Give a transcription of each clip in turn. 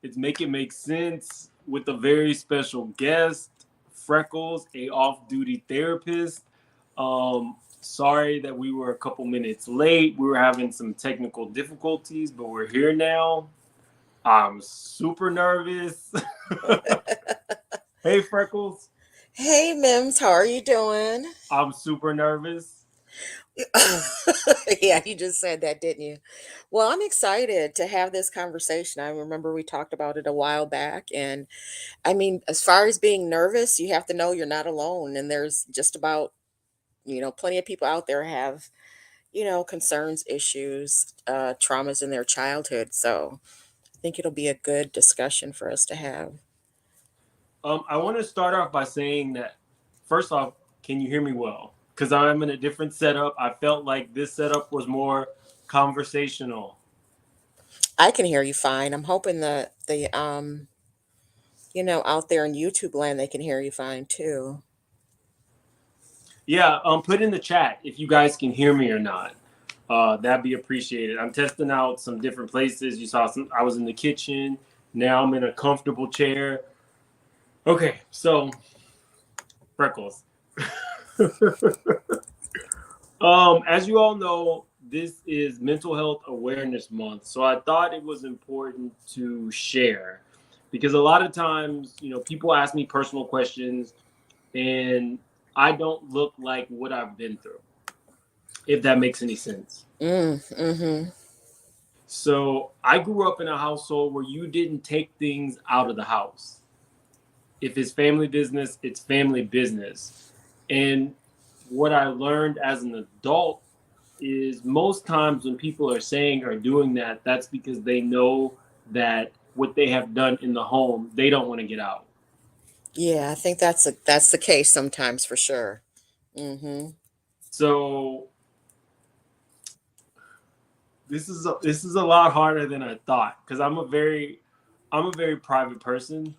It's Make It Make Sense with a very special guest, Freckles, a off-duty therapist. Sorry that we were a couple minutes late. We were having some technical difficulties, but we're here now. I'm super nervous. Hey, Freckles. Hey, Mims, how are you doing? I'm super nervous. Yeah, you just said that, didn't you? Well, I'm excited to have this conversation. I remember we talked about it a while back. And I mean, as far as being nervous, you have to know you're not alone. And there's just about, plenty of people out there have, concerns, issues, traumas in their childhood. So I think it'll be a good discussion for us to have. I want to start off by saying that, first off, can you hear me well? Because I'm in a different setup. I felt like this setup was more conversational. I can hear you fine. I'm hoping out there in YouTube land, they can hear you fine too. Yeah, put in the chat if you guys can hear me or not. That'd be appreciated. I'm testing out some different places. You saw some. I was in the kitchen. Now I'm in a comfortable chair. Okay, so Freckles. As you all know, this is Mental Health Awareness Month, so I thought it was important to share because a lot of times, people ask me personal questions, and I don't look like what I've been through, if that makes any sense. Mm-hmm. So I grew up in a household where you didn't take things out of the house. If it's family business, it's family business. And what I learned as an adult is most times when people are saying or doing that, that's because they know that what they have done in the home, they don't want to get out. Yeah, I think that's the case sometimes for sure. Mm-hmm. So this is a lot harder than I thought because I'm a very private person,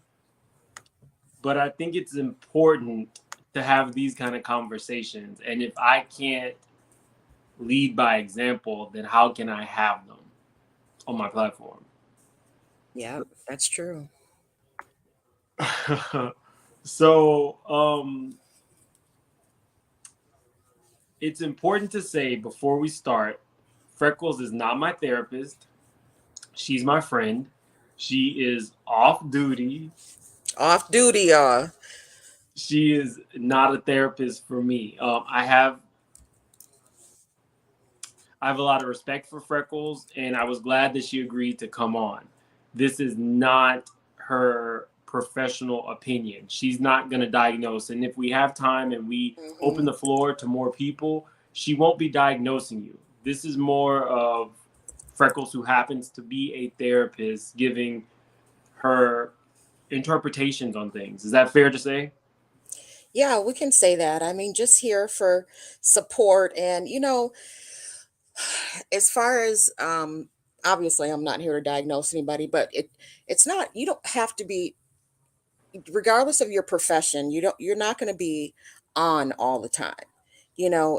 but I think it's important to have these kind of conversations. And if I can't lead by example, then how can I have them on my platform? Yep, that's true. So it's important to say before we start, Freckles is not my therapist. She's my friend. She is off duty. Off duty, y'all. She is not a therapist for me. I have a lot of respect for Freckles, and I was glad that she agreed to come on. This is not her professional opinion. She's not going to diagnose. And if we have time and we open Mm-hmm. the floor to more people, she won't be diagnosing you. This is more of Freckles, who happens to be a therapist, giving her interpretations on things. Is that fair to say? Yeah, we can say that. I mean, just here for support and as far as obviously I'm not here to diagnose anybody, but it's not you don't have to be regardless of your profession, you're not going to be on all the time.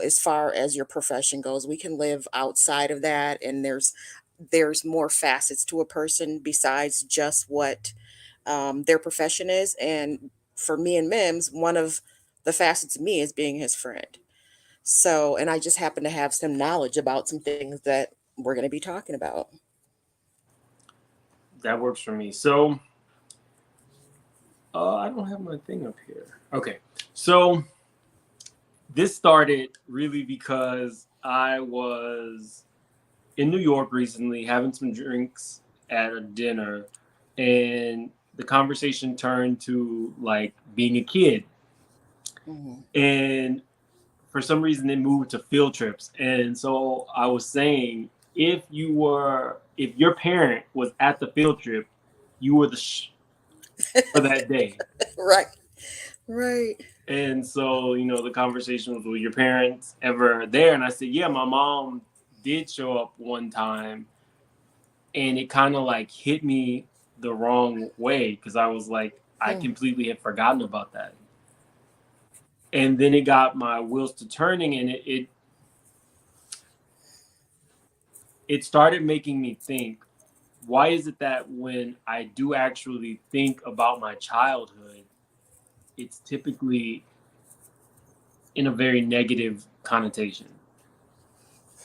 As far as your profession goes, we can live outside of that, and there's more facets to a person besides just what their profession is. And for me and Mims, one of the facets of me is being his friend. So, and I just happen to have some knowledge about some things that we're going to be talking about. That works for me. So, I don't have my thing up here. Okay. So, this started really because I was in New York recently having some drinks at a dinner, and the conversation turned to like being a kid. Hmm. And for some reason, it moved to field trips. And so I was saying, if your parent was at the field trip, you were for that day. Right, right. And so, the conversation was, were your parents ever there? And I said, yeah, my mom did show up one time. And it kind of like hit me the wrong way because I was like, I Hmm. completely had forgotten about that. And then it got my wheels to turning, and it started making me think, why is it that when I do actually think about my childhood, it's typically in a very negative connotation?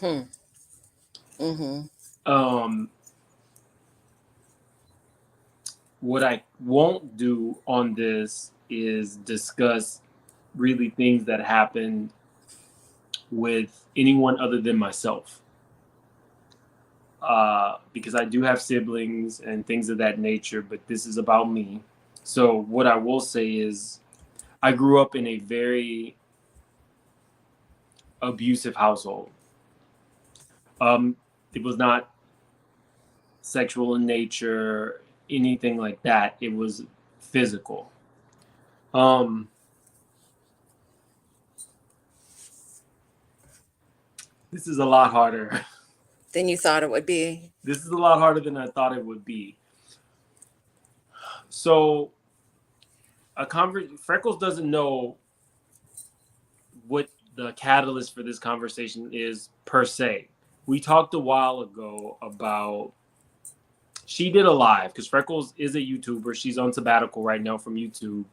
Hmm. Mm-hmm. Um, what I won't do on this is discuss really things that happened with anyone other than myself. Because I do have siblings and things of that nature, but this is about me. So, what I will say is, I grew up in a very abusive household. Um, it was not sexual in nature, anything like that. It was physical. Um, this is a lot harder. Then you thought it would be. This is a lot harder than I thought it would be. So, Freckles doesn't know what the catalyst for this conversation is per se. We talked a while ago about she did a live because Freckles is a YouTuber. She's on sabbatical right now from YouTube,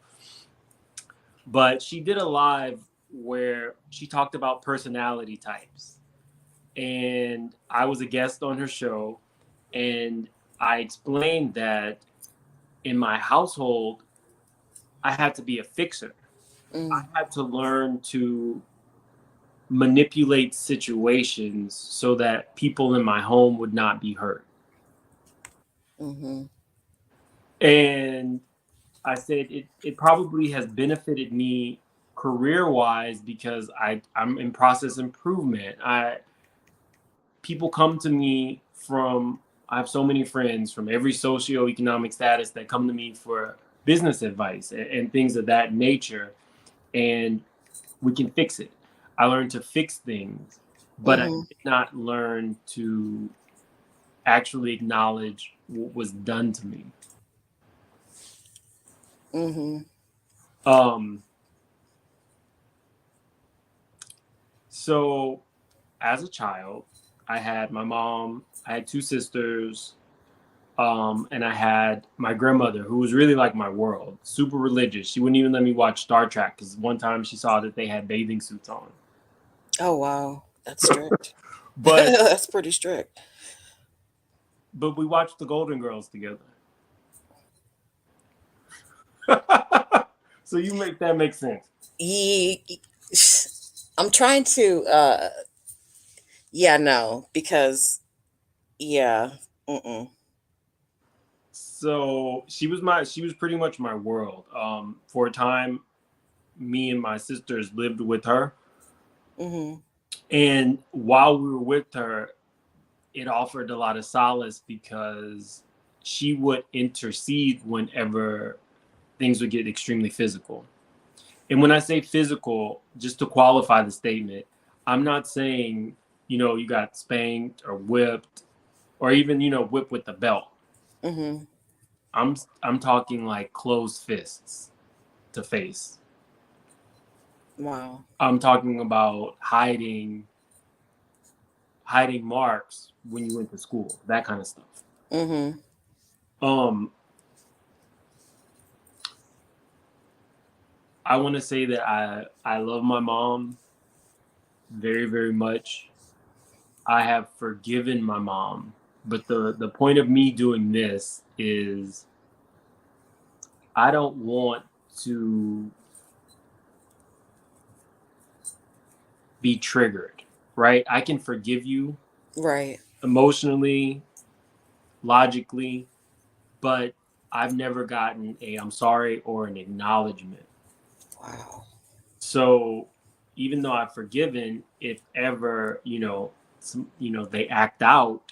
but she did a live where she talked about personality types, and I was a guest on her show, and I explained that in my household I had to be a fixer. I Mm, had to learn to manipulate situations so that people in my home would not be hurt. mm-hmm. And I said it probably has benefited me career wise because I'm in process improvement. I People come to me from I have so many friends from every socioeconomic status that come to me for business advice and things of that nature, and we can fix it. I learned to fix things, but I Mm-hmm. did not learn to actually acknowledge what was done to me. Mm-hmm. Um, so as a child, I had my mom, I had two sisters, and I had my grandmother who was really like my world, super religious. She wouldn't even let me watch Star Trek because one time she saw that they had bathing suits on. Oh wow, that's strict. But That's pretty strict. we watched the Golden Girls together. So you make that make sense. Ye- I'm trying to yeah, no, because yeah. Mm-mm. So she was pretty much my world. For a time, me and my sisters lived with her, Mm-hmm. and while we were with her, it offered a lot of solace because she would intercede whenever things would get extremely physical. And when I say physical, just to qualify the statement, I'm not saying, you got spanked or whipped or even, whipped with the belt. Mm-hmm. I'm talking like closed fists to face. Wow. I'm talking about hiding marks when you went to school, that kind of stuff. Mm-hmm. Um I want to say that I love my mom very, very much. I have forgiven my mom, but the point of me doing this is I don't want to be triggered, right? I can forgive you Right. emotionally, logically, but I've never gotten a I'm sorry or an acknowledgement. Wow. So even though I've forgiven, if ever, they act out,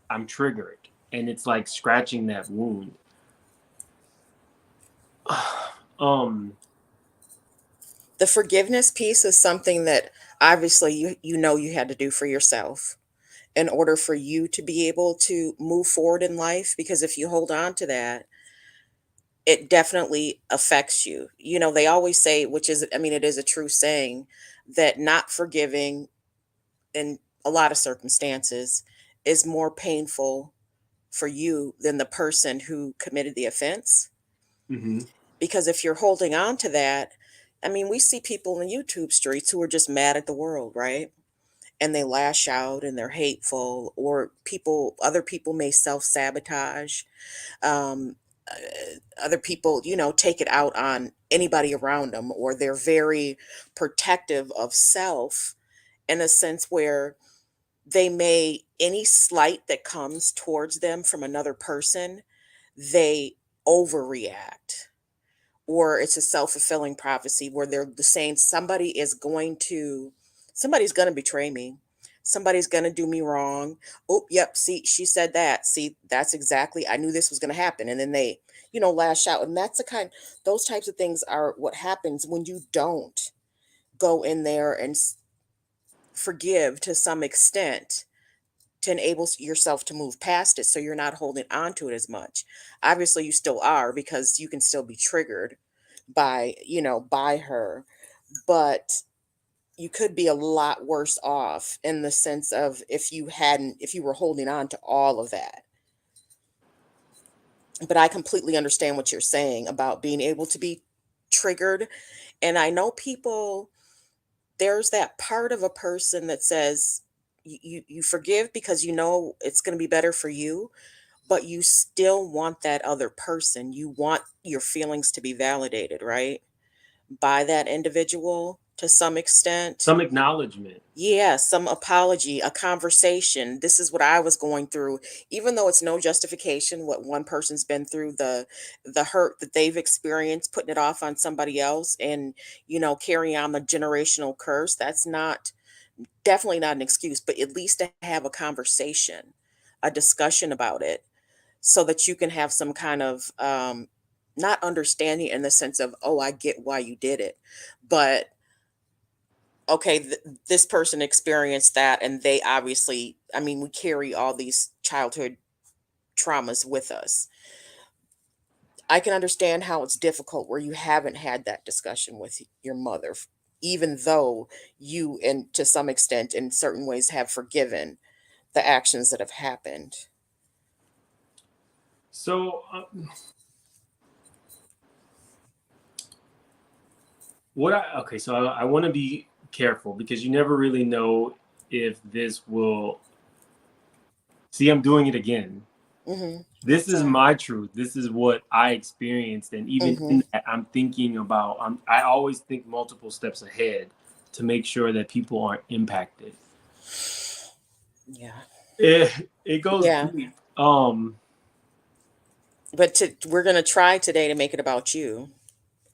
I'm triggered. And it's like scratching that wound. um The forgiveness piece is something that obviously you know you had to do for yourself in order for you to be able to move forward in life, because if you hold on to that, it definitely affects you. You know, they always say, which is, I mean, it is a true saying, that not forgiving in a lot of circumstances is more painful for you than the person who committed the offense. Hmm. Because if you're holding on to that, I mean, we see people in YouTube streets who are just mad at the world, right? And they lash out and they're hateful, or other people may self sabotage. Um, Other people, take it out on anybody around them, or they're very protective of self in a sense where they may, any slight that comes towards them from another person, they overreact, or it's a self-fulfilling prophecy where they're saying somebody's going to betray me, somebody's going to do me wrong. Oh yep, see, she said that, see, that's exactly, I knew this was going to happen, and then they, lash out. And that's the kind, those types of things are what happens when you don't go in there and forgive to some extent, to enable yourself to move past it, so you're not holding on to it as much. Obviously you still are, because you can still be triggered by her, but you could be a lot worse off in the sense of, if you were holding on to all of that. But I completely understand what you're saying about being able to be triggered. And I know people, there's that part of a person that says you forgive because you know it's going to be better for you, but you still want that other person. You want your feelings to be validated, right? By that individual to some extent. Some acknowledgement. Yeah, some apology, a conversation. This is what I was going through, even though it's no justification what one person's been through, the hurt that they've experienced, putting it off on somebody else, and carrying on the generational curse. That's not, definitely not an excuse, but at least to have a conversation, a discussion about it, so that you can have some kind of not understanding in the sense of, oh, I get why you did it, but okay, this person experienced that, and they obviously, I mean, we carry all these childhood traumas with us. I can understand how it's difficult where you haven't had that discussion with your mother, even though you, and to some extent, in certain ways, have forgiven the actions that have happened. So, okay, so I want to be careful because you never really know if this will. See, I'm doing it again. This What's is that? my truth. This is what I experienced. And even Mm-hmm. in that, I'm thinking about, I always think multiple steps ahead to make sure that people aren't impacted. Yeah. It goes Yeah. deep. But we're going to try today to make it about you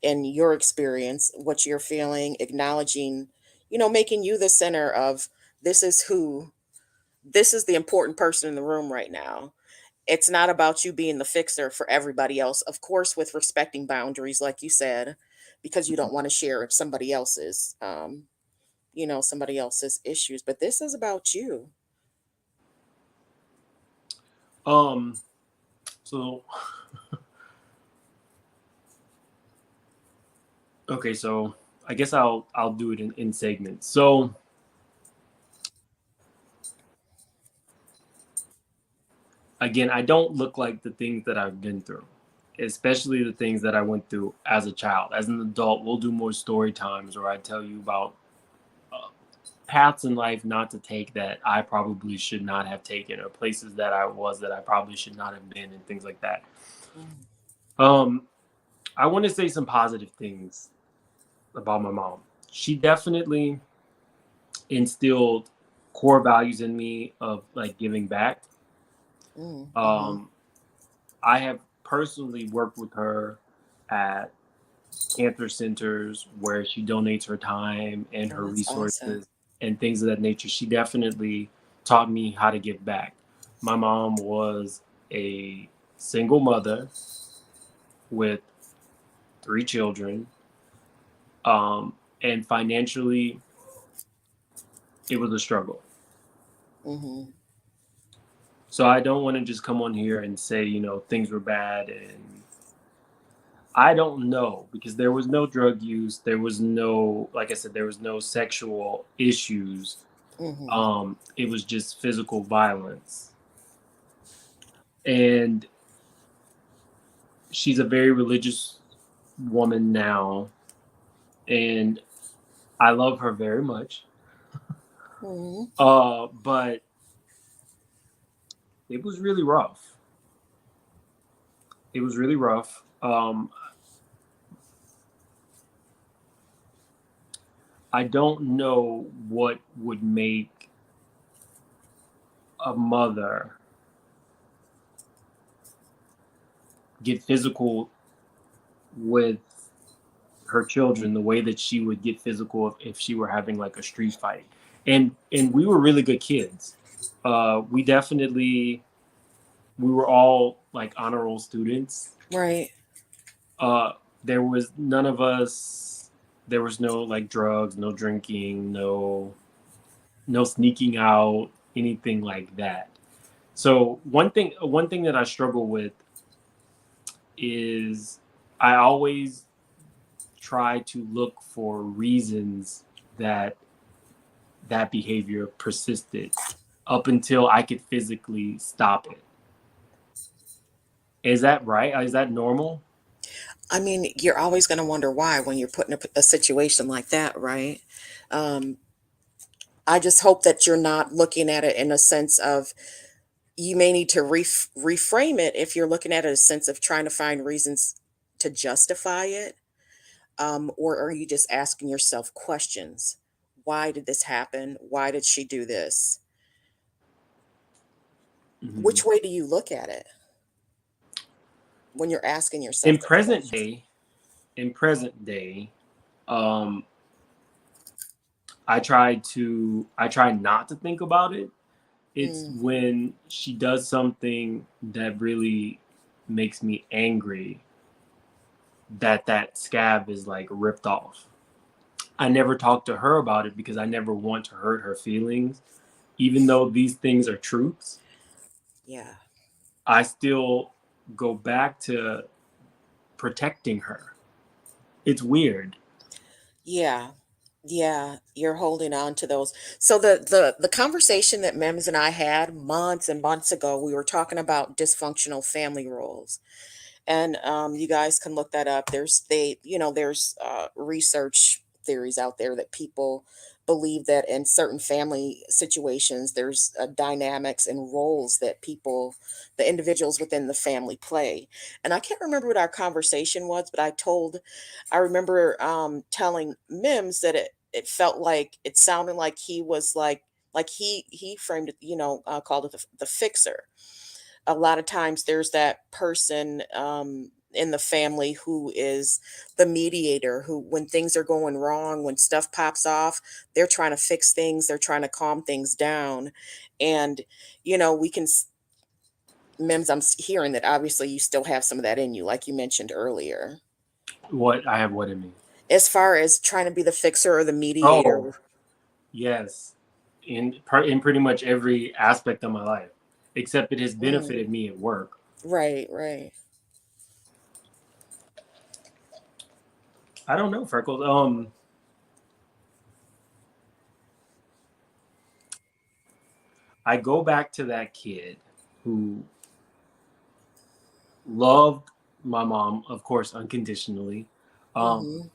and your experience, what you're feeling, acknowledging, making you the center of, this is who, this is the important person in the room right now. It's not about you being the fixer for everybody else, of course, with respecting boundaries, like you said, because you don't want to share somebody else's issues. But this is about you. Um, so okay, so I guess I'll do it in segments. So again, I don't look like the things that I've been through, especially the things that I went through as a child. As an adult, we'll do more story times where I tell you about uh, paths in life not to take that I probably should not have taken, or places that I was that I probably should not have been, and things like that. Mm, Um, I want to say some positive things about my mom. She definitely instilled core values in me of like giving back. mm-hmm. Um, I have personally worked with her at cancer centers where she donates her time and Oh, her that's awesome. resources and things of that nature. She definitely taught me how to give back. My mom was a single mother with three children, and financially, it was a struggle. Mm-hmm. So I don't want to just come on here and say, things were bad, and I don't know because there was no drug use, there was no, like I said, there was no sexual issues. Mm-hmm. It was just physical violence. And she's a very religious woman now, and I love her very much. Mhm. But it was really rough. It was really rough. I don't know what would make a mother get physical with her children the way that she would get physical if she were having like a street fight. And we were really good kids. We definitely we were all like honor roll students. Right. Uh, there was none of us. There was no like drugs, no drinking, no sneaking out, anything like that. So one thing that I struggle with is I always try to look for reasons that that behavior persisted up until I could physically stop it. Is that right? Is that normal? I mean, you're always going to wonder why when you're put in a situation like that, right? Um, I just hope that you're not looking at it in a sense of you may need to reframe it if you're looking at it as a sense of trying to find reasons to justify it. Or are you just asking yourself questions? Why did this happen? Why did she do this? Hmm. Which way do you look at it when you're asking In yourself those present questions? day, in present day, um, I try not to think about it. It's Mm, when she does something that really makes me angry that that scab is like ripped off. I never talk to her about it because I never want to hurt her feelings. Even though these things are truths, yeah. I still go back to protecting her. It's weird. Yeah. Yeah, you're holding on to those. So the conversation that Mems and I had months and months ago, we were talking about dysfunctional family roles. And you guys can look that up. There's research theories out there that people believe that in certain family situations there's dynamics and roles that the individuals within the family play. And I can't remember what our conversation was, but I remember telling Mims that it felt like it sounded like he was like he framed it, called it the fixer. A lot of times there's that person in the family who is the mediator, who when things are going wrong, when stuff pops off, they're trying to fix things, they're trying to calm things down. And we can Mims, hearing that obviously you still have some of that in you, like you mentioned earlier, What I have what in me. as far as trying to be the fixer or the Oh, mediator. yes. In pretty much every aspect of my life, except it has Mm, benefited me at work. right, right. I don't know, Freckles. I go back to that kid who loved my mom, of course, unconditionally. Um, Hmm.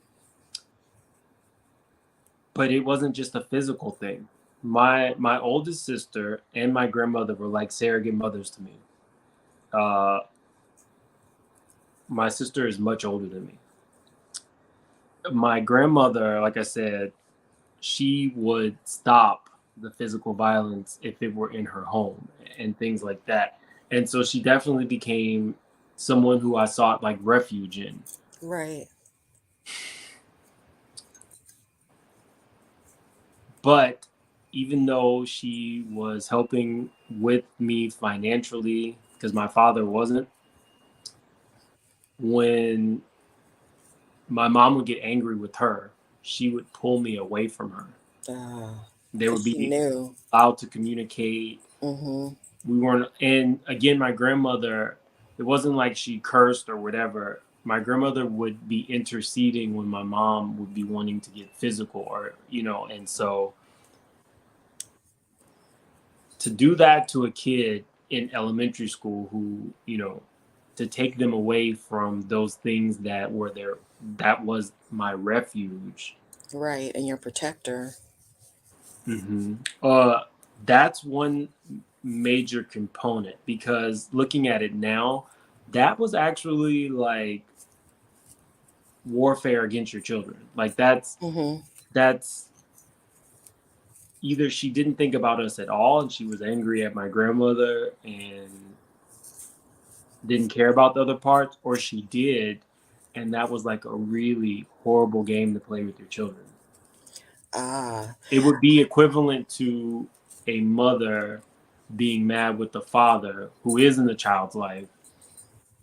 but it wasn't just a physical thing. My oldest sister and my grandmother were like surrogate mothers to me. Uh, my sister is much older than me. My grandmother, like I said, she would stop the physical violence if it were in her home and things like that. And so she definitely became someone who I sought like refuge in. Right. But even though she was helping with me financially, because my father wasn't, when my mom would get angry with her, she would pull me away from her. There Because would she be knew. allowed to communicate. Hmm. We weren't, and again, my grandmother, it wasn't like she cursed or whatever. My grandmother would be interceding when my mom would be wanting to get physical, and so to do that to a kid in elementary school who, to take them away from those things that were there, that was my refuge. Right, and your protector. hmm Uh, that's one major component because looking at it now, that was actually like warfare against your children. Like Mhm. that's either she didn't think about us at all and she was angry at my grandmother and didn't care about the other parts, or she did, and that was like a really horrible game to play with your children. Ah. It would be equivalent to a mother being mad with the father who is in the child's life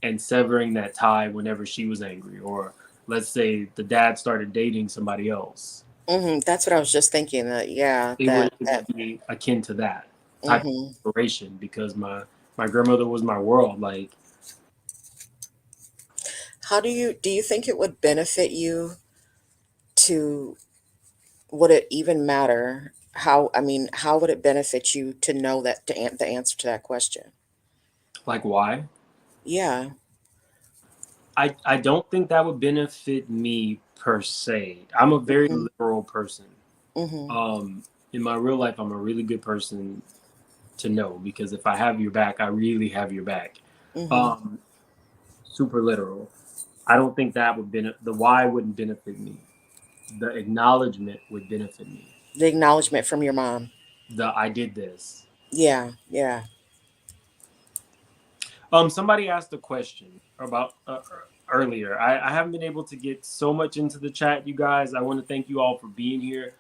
and severing that tie whenever she was angry, or let's say the dad started dating somebody else. Mhm. That's what I was just thinking, that yeah, it would that it that would be akin to that type of mhm. inspiration because my grandmother was my world. Like, How do you think it would benefit you to would it even matter how, I mean, how would it benefit you to know that the answer to that question? why? Yeah. I don't think that would benefit me per se. I'm a very Mhm. liberal person. Mhm. Um, in my real life, I'm a really good person to know because if I have your back, I really have your back. Mhm. Um, Super literal. I don't think that would benefit. The why wouldn't benefit me. The acknowledgement would benefit me. The acknowledgement from your mom. The I did this. Yeah, yeah. Somebody asked a question about earlier. I haven't been able to get so much into the chat, you guys. I want to thank you all for being here.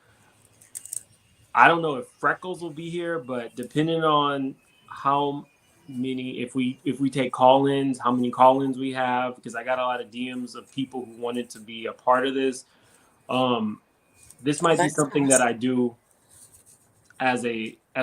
I don't know if Freckles will be here, but depending on how many, if we take call-ins, how many call-ins we have, because I got a lot of DMs of people who wanted to be a part of this. Um, this Oh, might be that's something that awesome. I do as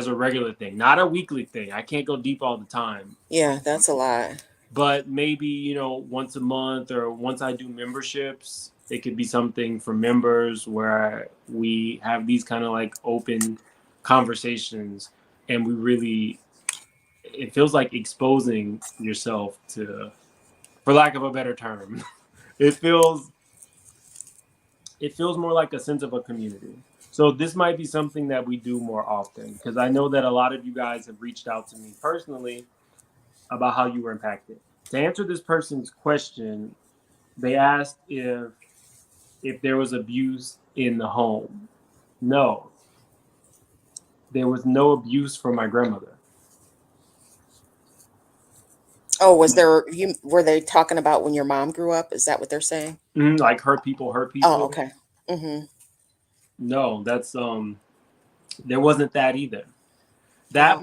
a regular thing, not a weekly thing. I can't go deep all the time, Yeah, that's a lot. but maybe once a month or once I do memberships, it could be something for members where we have these kind of like open conversations and we really, it feels like exposing yourself to, for lack of a better term, it feels it feels more like a sense of a community. So this might be something that we do more often because I know that a lot of you guys have reached out to me personally about how you were impacted. To answer this person's question, they asked if there was abuse in the home. No, there was no abuse from my grandmother. Oh, was there you were they talking about when your mom grew up? Is that what they're saying? Like hurt people hurt Oh, people. okay. Mhm. No, that's there wasn't that either. That Oh.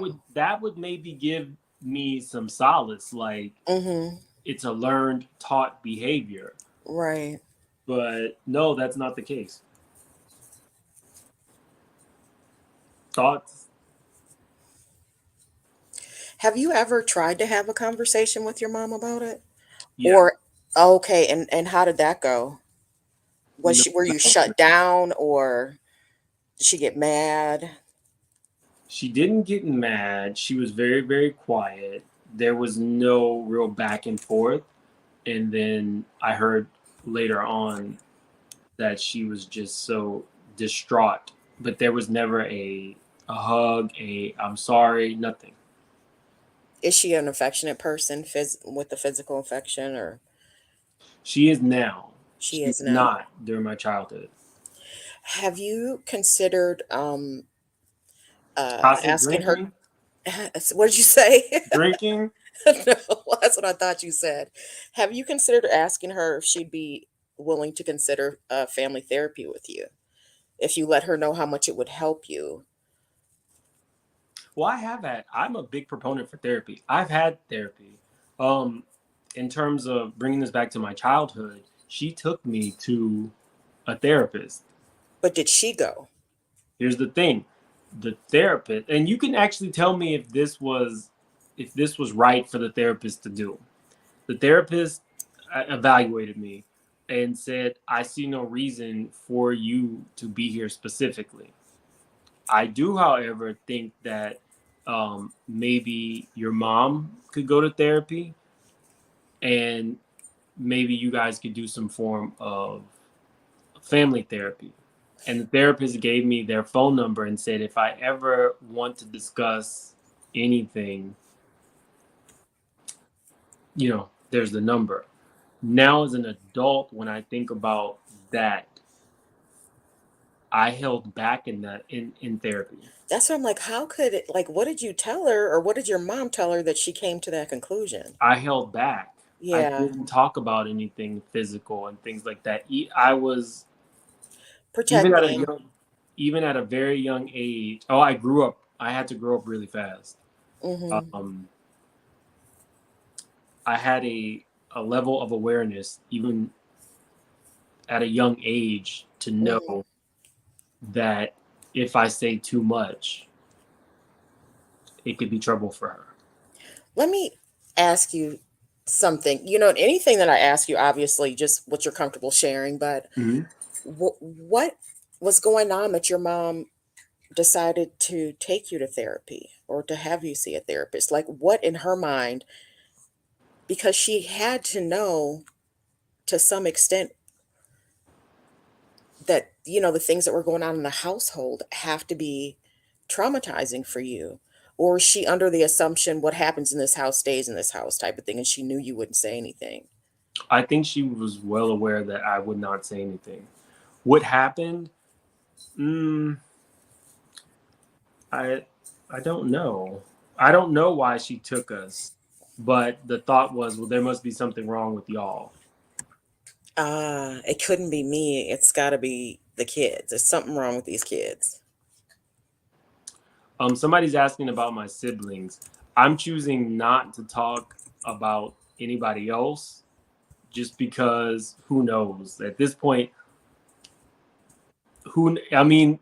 would maybe give me some solace, like Mhm. it's a learned taught behavior. Right. But no, that's not the case. Thoughts? Have you ever tried to have a conversation with your mom about it? Yeah. Or okay, and how did that go? Was No, she, were you no. shut down, or did she get mad? She didn't get mad. She was very, very quiet. There was no real back and forth. And then I heard later on that she was just so distraught. But there was never a hug, a I'm sorry, nothing. Is she an affectionate person, with the physical affection, or She is now. she She was is now? not during my childhood. Have you considered I said asking her? drinking, What did you say? drinking. No, that's what I thought you said. Have you considered asking her if she'd be willing to consider family therapy with you? If you let her know how much it would help you. Well, I'm a big proponent for therapy. I've had therapy. Um, in terms of bringing this back to my childhood, she took me to a therapist. But did she go? Here's the thing, the therapist, and you can actually tell me if this was right for the therapist to do. The therapist evaluated me and said, "I see no reason for you to be here specifically. I do, however, think that maybe your mom could go to therapy, and maybe you guys could do some form of family therapy. And the therapist gave me their phone number and said, if I ever want to discuss anything, there's the number. Now, as an adult, when I think about that, I held back in that in therapy. That's why I'm like, how could it, like, what did you tell her, or what did your mom tell her that she came to that conclusion? I held back. I Yeah, didn't talk about anything physical and things like that. I was even at a protecting. young, even at a very young age. Oh, I grew up. I had to grow up really fast. Mm-hmm. Um, I had a level of awareness even at a young age to Mm-hmm. know that if I say too much, it could be trouble for her. Let me ask you something. Anything that I ask you, obviously, just what you're comfortable sharing, but Mhm. what was going on that your mom decided to take you to therapy or to have you see a therapist? Like, what in her mind, because she had to know to some extent that, the things that were going on in the household have to be traumatizing for you. Or is she under the assumption what happens in this house stays in this house type of thing, and she knew you wouldn't say anything? I think she was well aware that I would not say anything. What happened? Mm, I I don't know. I don't know why she took us, but the thought was, well, there must be something wrong with y'all. Ah, it couldn't be me. It's got to be the kids. There's something wrong with these kids. Somebody's asking about my siblings. I'm choosing not to talk about anybody else just because who knows at this point. I mean,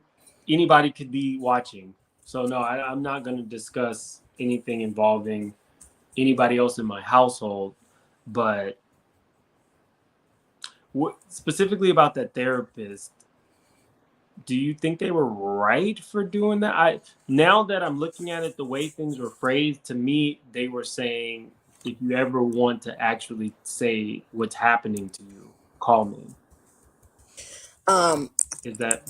anybody could be watching. So no, I'm not going to discuss anything involving anybody else in my household. But specifically about that therapist, do you think they were right for doing that? Now that I'm looking at it, the way things were phrased to me, they were saying, if you ever want to actually say what's happening to you, call me. Um, Is that?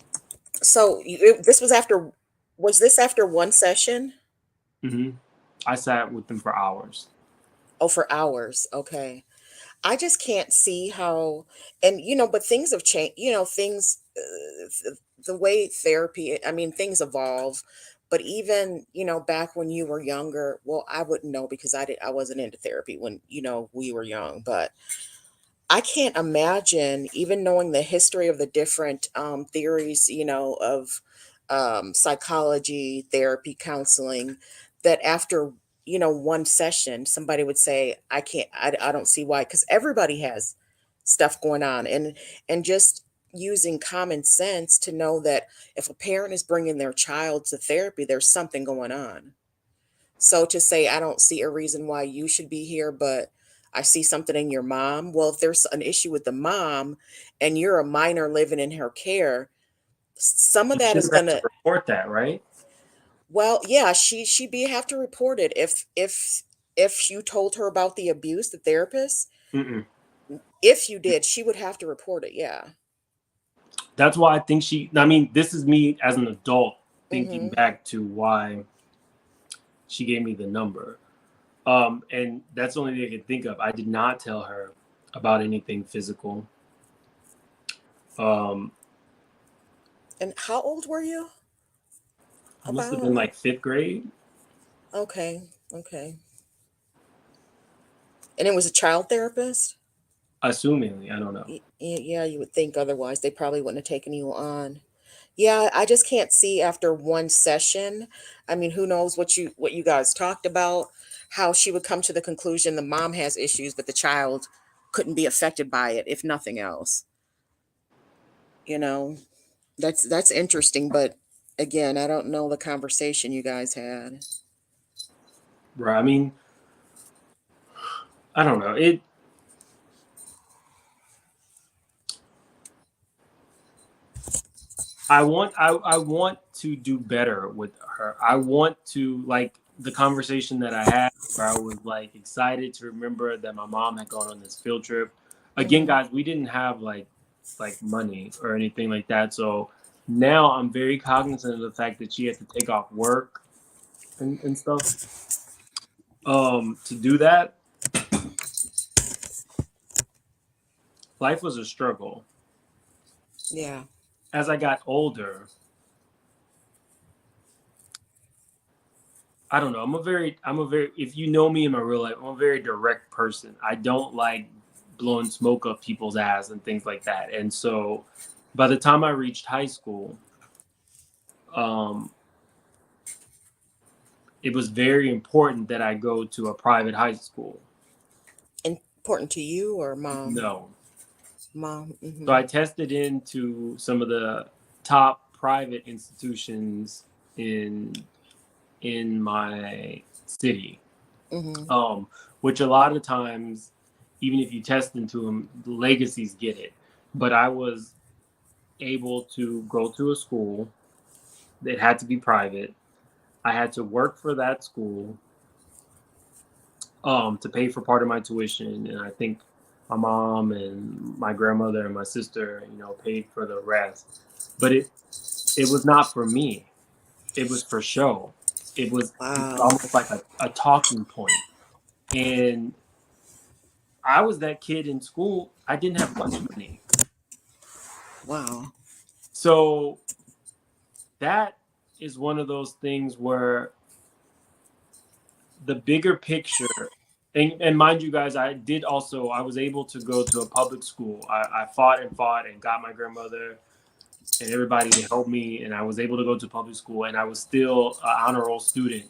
so this was after, was this after one session? Hmm. I sat with them for hours. Oh, for hours. Okay. I just can't see how, and but things have changed. Things, the way therapy. I mean, things evolve. But even back when you were younger, well, I wouldn't know because I wasn't into therapy when we were young. But I can't imagine, even knowing the history of the different theories, of psychology, therapy, counseling, that after, one session, somebody would say, I can't, I don't see why, because everybody has stuff going on. And just using common sense to know that if a parent is bringing their child to therapy, there's something going on. So to say, I don't see a reason why you should be here, but I see something in your mom. Well, if there's an issue with the mom and you're a minor living in her care, some of You that is shouldn't have to gonna, report that, right? well, yeah, she'd be have to report it if you told her about the abuse, the therapist, Mm-mm. if you did, she would have to report it. Yeah. That's why I think she. I mean, this is me as an adult thinking Mm-hmm. back to why she gave me the number. And that's the only thing I could think of. I did not tell her about anything physical. Um, And how old were you? I must have been About, like fifth grade, okay, okay. And it was a child therapist? assumingly. I don't know. Yeah, you would think otherwise. They probably wouldn't have taken you on. Yeah, I just can't see after one session. I mean, who knows what you guys talked about, how she would come to the conclusion the mom has issues, but the child couldn't be affected by it, if nothing else. You know, that's interesting, but again, I don't know the conversation you guys had. Right. I mean, I don't know. I want to do better with her. I want to like the conversation that I had where I was like excited to remember that my mom had gone on this field trip. Again, Mhm. guys, we didn't have like money or anything like that. So now I'm very cognizant of the fact that she had to take off work and stuff. To do that, life was a struggle. Yeah. As I got older, I don't know. I'm a very, if you know me in my real life, I'm a very direct person. I don't like blowing smoke up people's ass and things like that. And so by the time I reached high school, um, it was very important that I go to a private high school. Important to you or mom? No. Mom. So I Mhm. tested into some of the top private institutions in in my city. Mhm. um, which a lot of times, even if you test into them, the legacies get it. But I was able to go to a school that had to be private. I had to work for that school to pay for part of my tuition, and I think my mom and my grandmother and my sister, paid for the rest. But it was not for me. It was for show. It was Wow. almost like a talking point. And I was that kid in school. I didn't have lunch money. Wow. So that is one of those things where the bigger picture, and mind you guys, I was able to go to a public school. I fought and fought and got my grandmother and everybody to help me, and I was able to go to public school, and I was still an honor roll student,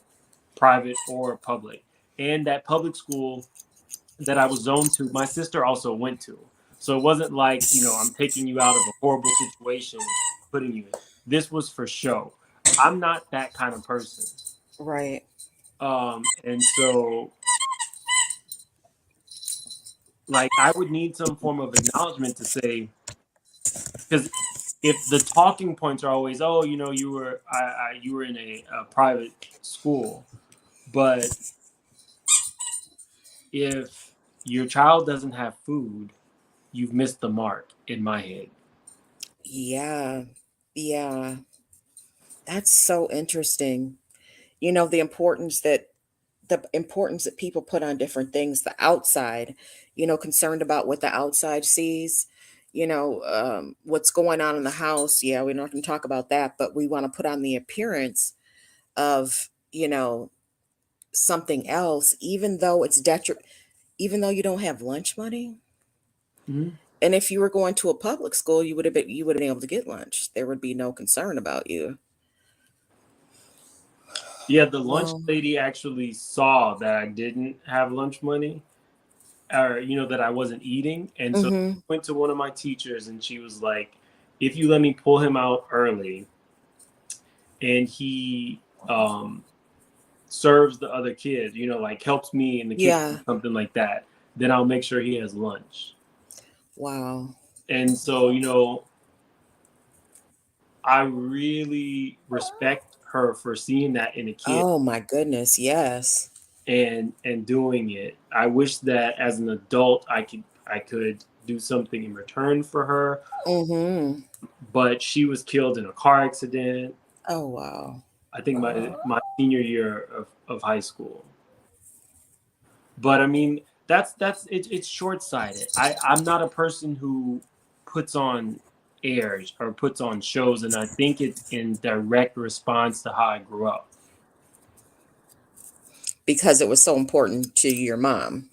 private or public. And that public school that I was zoned to, my sister also went to. So it wasn't like, I'm taking you out of a horrible situation and putting you in. This was for show. I'm not that kind of person. Right. And so like I would need some form of acknowledgement to say, because if the talking points are always, oh, you were in a private school, but if your child doesn't have food, you've missed the mark in my head. Yeah. Yeah. That's so interesting. The importance that people put on different things, the outside, concerned about what the outside sees, what's going on in the house. Yeah, we're not going to talk about that, but we want to put on the appearance of, something else, even though you don't have lunch money. Mhm. And if you were going to a public school, you would have been able to get lunch. There would be no concern about you. Yeah, the lunch Well, lady actually saw that I didn't have lunch money, or that I wasn't eating, and so mm-hmm. she went to one of my teachers and she was like, "If you let me pull him out early, and he serves the other kids, like helps me in the kitchen, Yeah. something like that, then I'll make sure he has lunch." Wow. And so, I really respect her for seeing that in a kid Oh my goodness, yes. and doing it. I wish that as an adult I could do something in return for her, Mm-hmm. but she was killed in a car accident. Oh wow. I think my senior year of high school. But I mean, it's short sighted. I'm not a person who puts on airs or puts on shows, and I think it's in direct response to how I grew up. Because it was so important to your mom.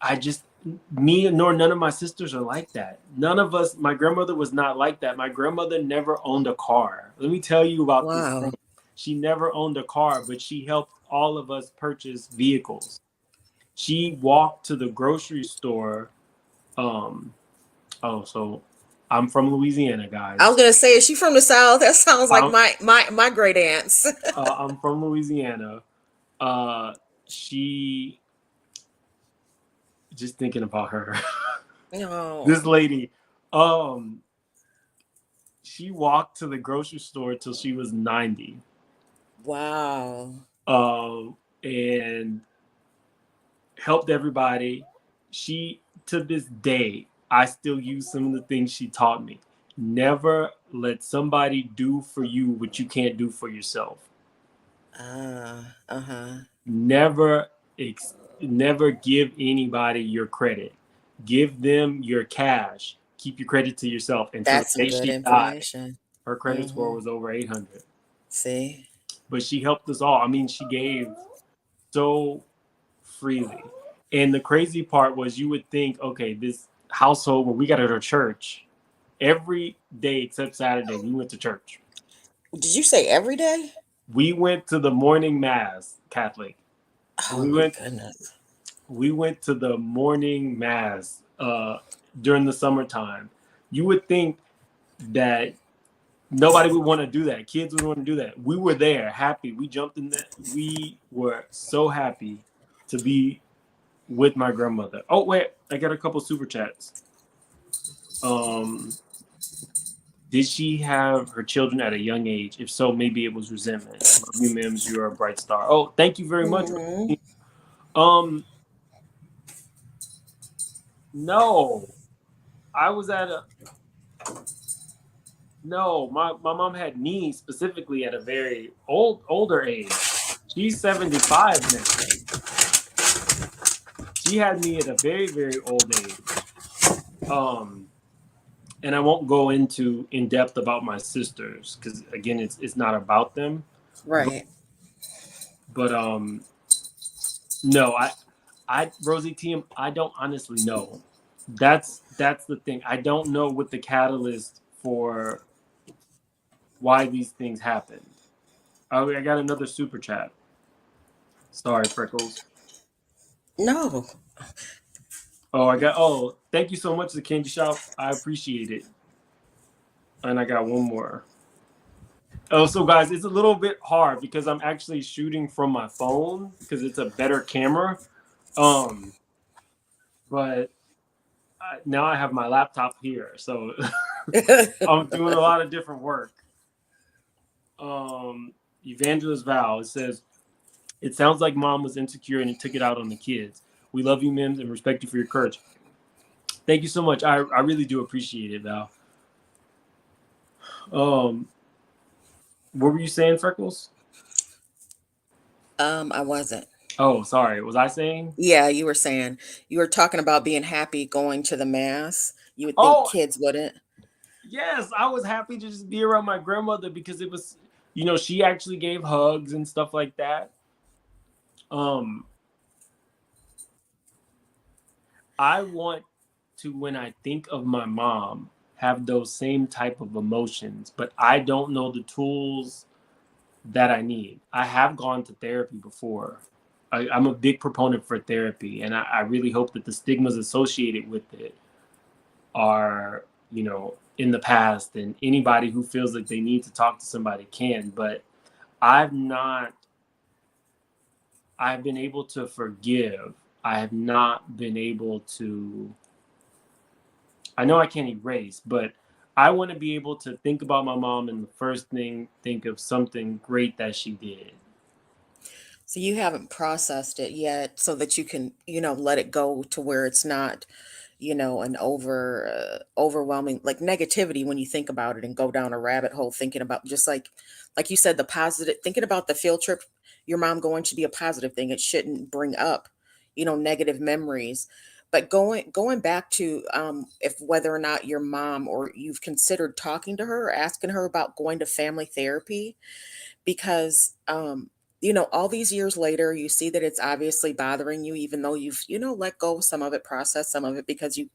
I just Me nor none of my sisters are like that. None of us. My grandmother was not like that. My grandmother never owned a car. Let me tell you about this Wow. thing. She never owned a car, but she helped all of us purchase vehicles. She walked to the grocery store. Um, oh, so I'm from Louisiana, I was guys. gonna say, is she from the South? That sounds like I'm my great aunts. I'm from Louisiana. Uh, she Just thinking about her. This No. lady, she walked to the grocery store till she was 90. Wow. and helped everybody. She, to this day, I still use some of the things she taught me. Never let somebody do for you what you can't do for yourself. Uh-huh. Never, never give anybody your credit. Give them your cash. Keep your credit to yourself. Until the That's some day good she died, information. her credit score Mm-hmm. was over 800. See? But she helped us all. I mean, she gave so freely. And the crazy part was, you would think, okay, this household where we got at our church, every day except Saturday, we went to church. Did you say every day? We went to the morning mass, Catholic. Oh We my went goodness. we went to the morning mass during the summertime. You would think that nobody would want to do that. Kids would want to do that. We were there, happy. We jumped in that. We were so happy to be with my grandmother. Oh wait, I got a couple super chats. Um, did she have her children at a young age? If so, maybe it was resentment. Love you, Mims. You are a bright star. Oh, thank you very much. Mm-hmm. Um, no, I was at a no. My mom had me specifically at a very older age. She's 75 now. She had me at a very old age. Um, and I won't go into in depth about my sisters because again, it's not about them. But, Right. but no, I Rosie Team, I don't honestly know. That's the thing. I don't know what the catalyst for why these things happened. Oh, I got another super chat. Sorry, Freckles. No. Oh, I got. Oh, thank you so much, the Candy Shop. I appreciate it. And I got one more. Oh, so guys, it's a little bit hard because I'm actually shooting from my phone because it's a better camera. Um, but now I have my laptop here, so I'm doing a lot of different work. Um, Evangelist Val, it says, it sounds like mom was insecure and it took it out on the kids. We love you, Mims, and respect you for your courage. Thank you so much. I really do appreciate it, Val. Um, what were you saying, Freckles? I wasn't. Oh, sorry. Was I saying? Yeah, you were talking about being happy going to the mass. You would think Oh, kids wouldn't. yes. I was happy to just be around my grandmother because it was, she actually gave hugs and stuff like that. Um, I want to, when I think of my mom, have those same type of emotions, but I don't know the tools that I need. I have gone to therapy before. I'm a big proponent for therapy, and I really hope that the stigmas associated with it are, in the past, and anybody who feels like they need to talk to somebody can. But I've not, I've been able to forgive. I have not been able to, I know I can't erase, but I want to be able to think about my mom and the first thing think of something great that she did. So you haven't processed it yet so that you can, let it go to where it's not, an overwhelming like negativity when you think about it and go down a rabbit hole thinking about just like you said, the positive, thinking about the field trip, your mom going to be a positive thing. It shouldn't bring up, negative memories. But going back to if whether or not your mom or you've considered talking to her or asking her about going to family therapy, because all these years later you see that it's obviously bothering you, even though you've let go of some of it, processed some of it, because you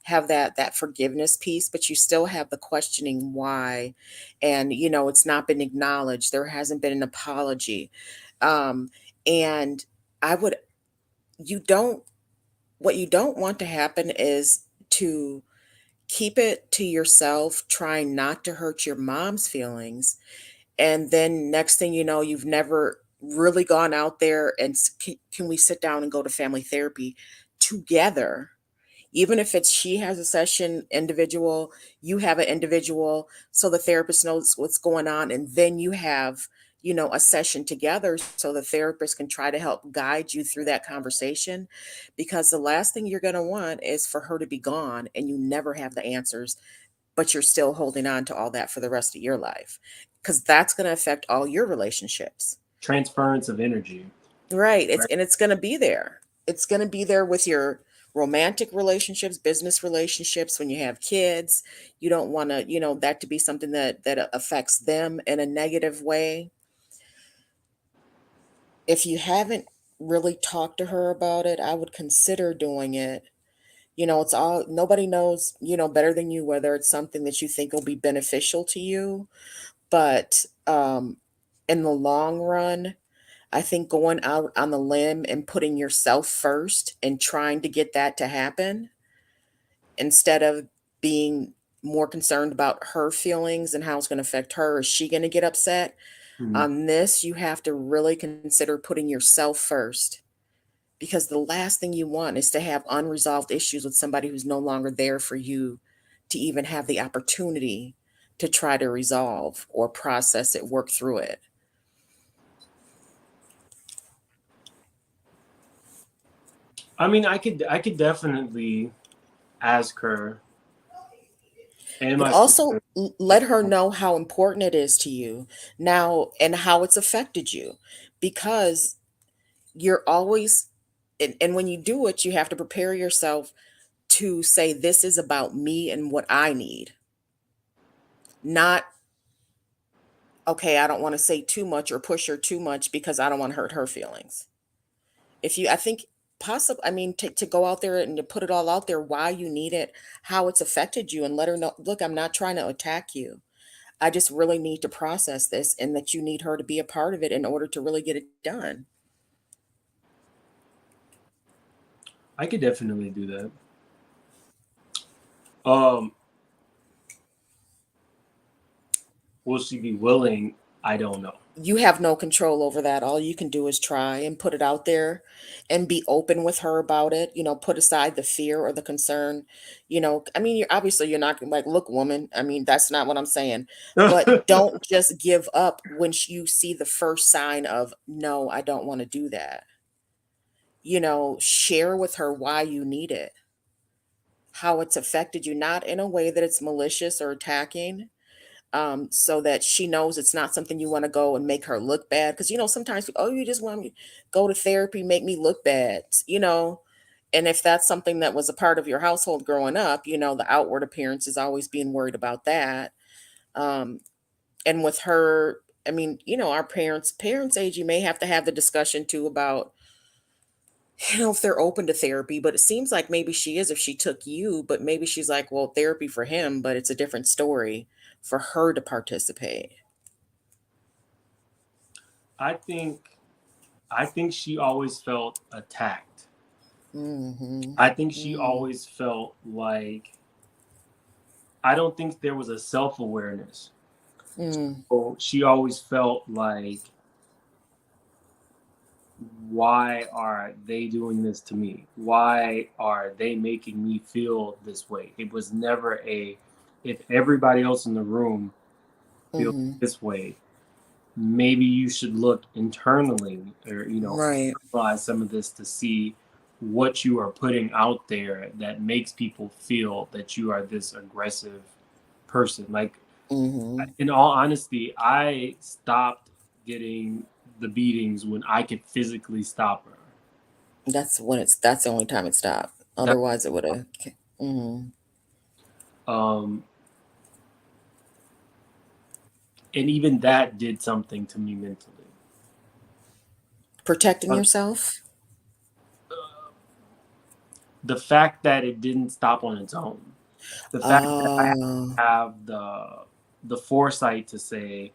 have that forgiveness piece, but you still have the questioning why. And it's not been acknowledged, there hasn't been an apology. And I would you don't what you don't want to happen is to keep it to yourself, trying not to hurt your mom's feelings, and then next thing you know, you've never really gone out there and can we sit down and go to family therapy together? Even if it's she has a session individual, you have an individual, so the therapist knows what's going on, and then you have a session together so the therapist can try to help guide you through that conversation, because the last thing you're going to want is for her to be gone and you never have the answers, but you're still holding on to all that for the rest of your life, because that's going to affect all your relationships. Transference of energy. Right. It's Right. and it's going to be there. It's going to be there with your romantic relationships, business relationships, when you have kids. You don't want to, that to be something that affects them in a negative way. If you haven't really talked to her about it, I would consider doing it. It's all, nobody knows, better than you whether it's something that you think will be beneficial to you, but in the long run, I think going out on the limb and putting yourself first and trying to get that to happen instead of being more concerned about her feelings and how it's going to affect her. Is she going to get upset? Mhm. On this, you have to really consider putting yourself first, because the last thing you want is to have unresolved issues with somebody who's no longer there for you to even have the opportunity to try to resolve or process it, work through it. I mean, I could definitely ask her and But my also sister. let her know how important it is to you now and how it's affected you, because you're always, and when you do it, you have to prepare yourself to say, this is about me and what I need, not, okay, I don't want to say too much or push her too much because I don't want to hurt her feelings. If you, I think, possible, I mean, to go out there and to put it all out there, why you need it, how it's affected you, and let her know, look, I'm not trying to attack you. I just really need to process this, and that you need her to be a part of it in order to really get it done. I could definitely do that. Um, will she be willing? I don't know. You have no control over that. All you can do is try and put it out there and be open with her about it. Put aside the fear or the concern. I mean, you're not gonna, like, look, woman, I mean, that's not what I'm saying. But don't just give up when you see the first sign of, no, I don't want to do that. Share with her why you need it, how it's affected you, not in a way that it's malicious or attacking, so that she knows it's not something you want to go and make her look bad. Because, sometimes, oh, you just want me to go to therapy, make me look bad. And if that's something that was a part of your household growing up, the outward appearance is always being worried about that. Um, and with her, I mean, our parents' age, you may have to have the discussion too about, if they're open to therapy. But it seems like maybe she is if she took you, but maybe she's like, well, therapy for him, but it's a different story for her to participate. I think I think she always felt attacked. Mhm. I think she Mm. always felt like I don't think there was a self awareness. Mm. So she always felt like, why are they doing this to me? Why are they making me feel this way? It was never a, if everybody else in the room feels Mhm. this way, maybe you should look internally, or Right. analyze some of this to see what you are putting out there that makes people feel that you are this aggressive person. Like, Mhm. in all honesty, I stopped getting the beatings when I could physically stop her. That's the only time it stopped. That Otherwise, it would have. Mhm. um and even that did something to me mentally. Protecting Uh, yourself. the fact that it didn't stop on its own, the fact that I Oh. have the foresight to say,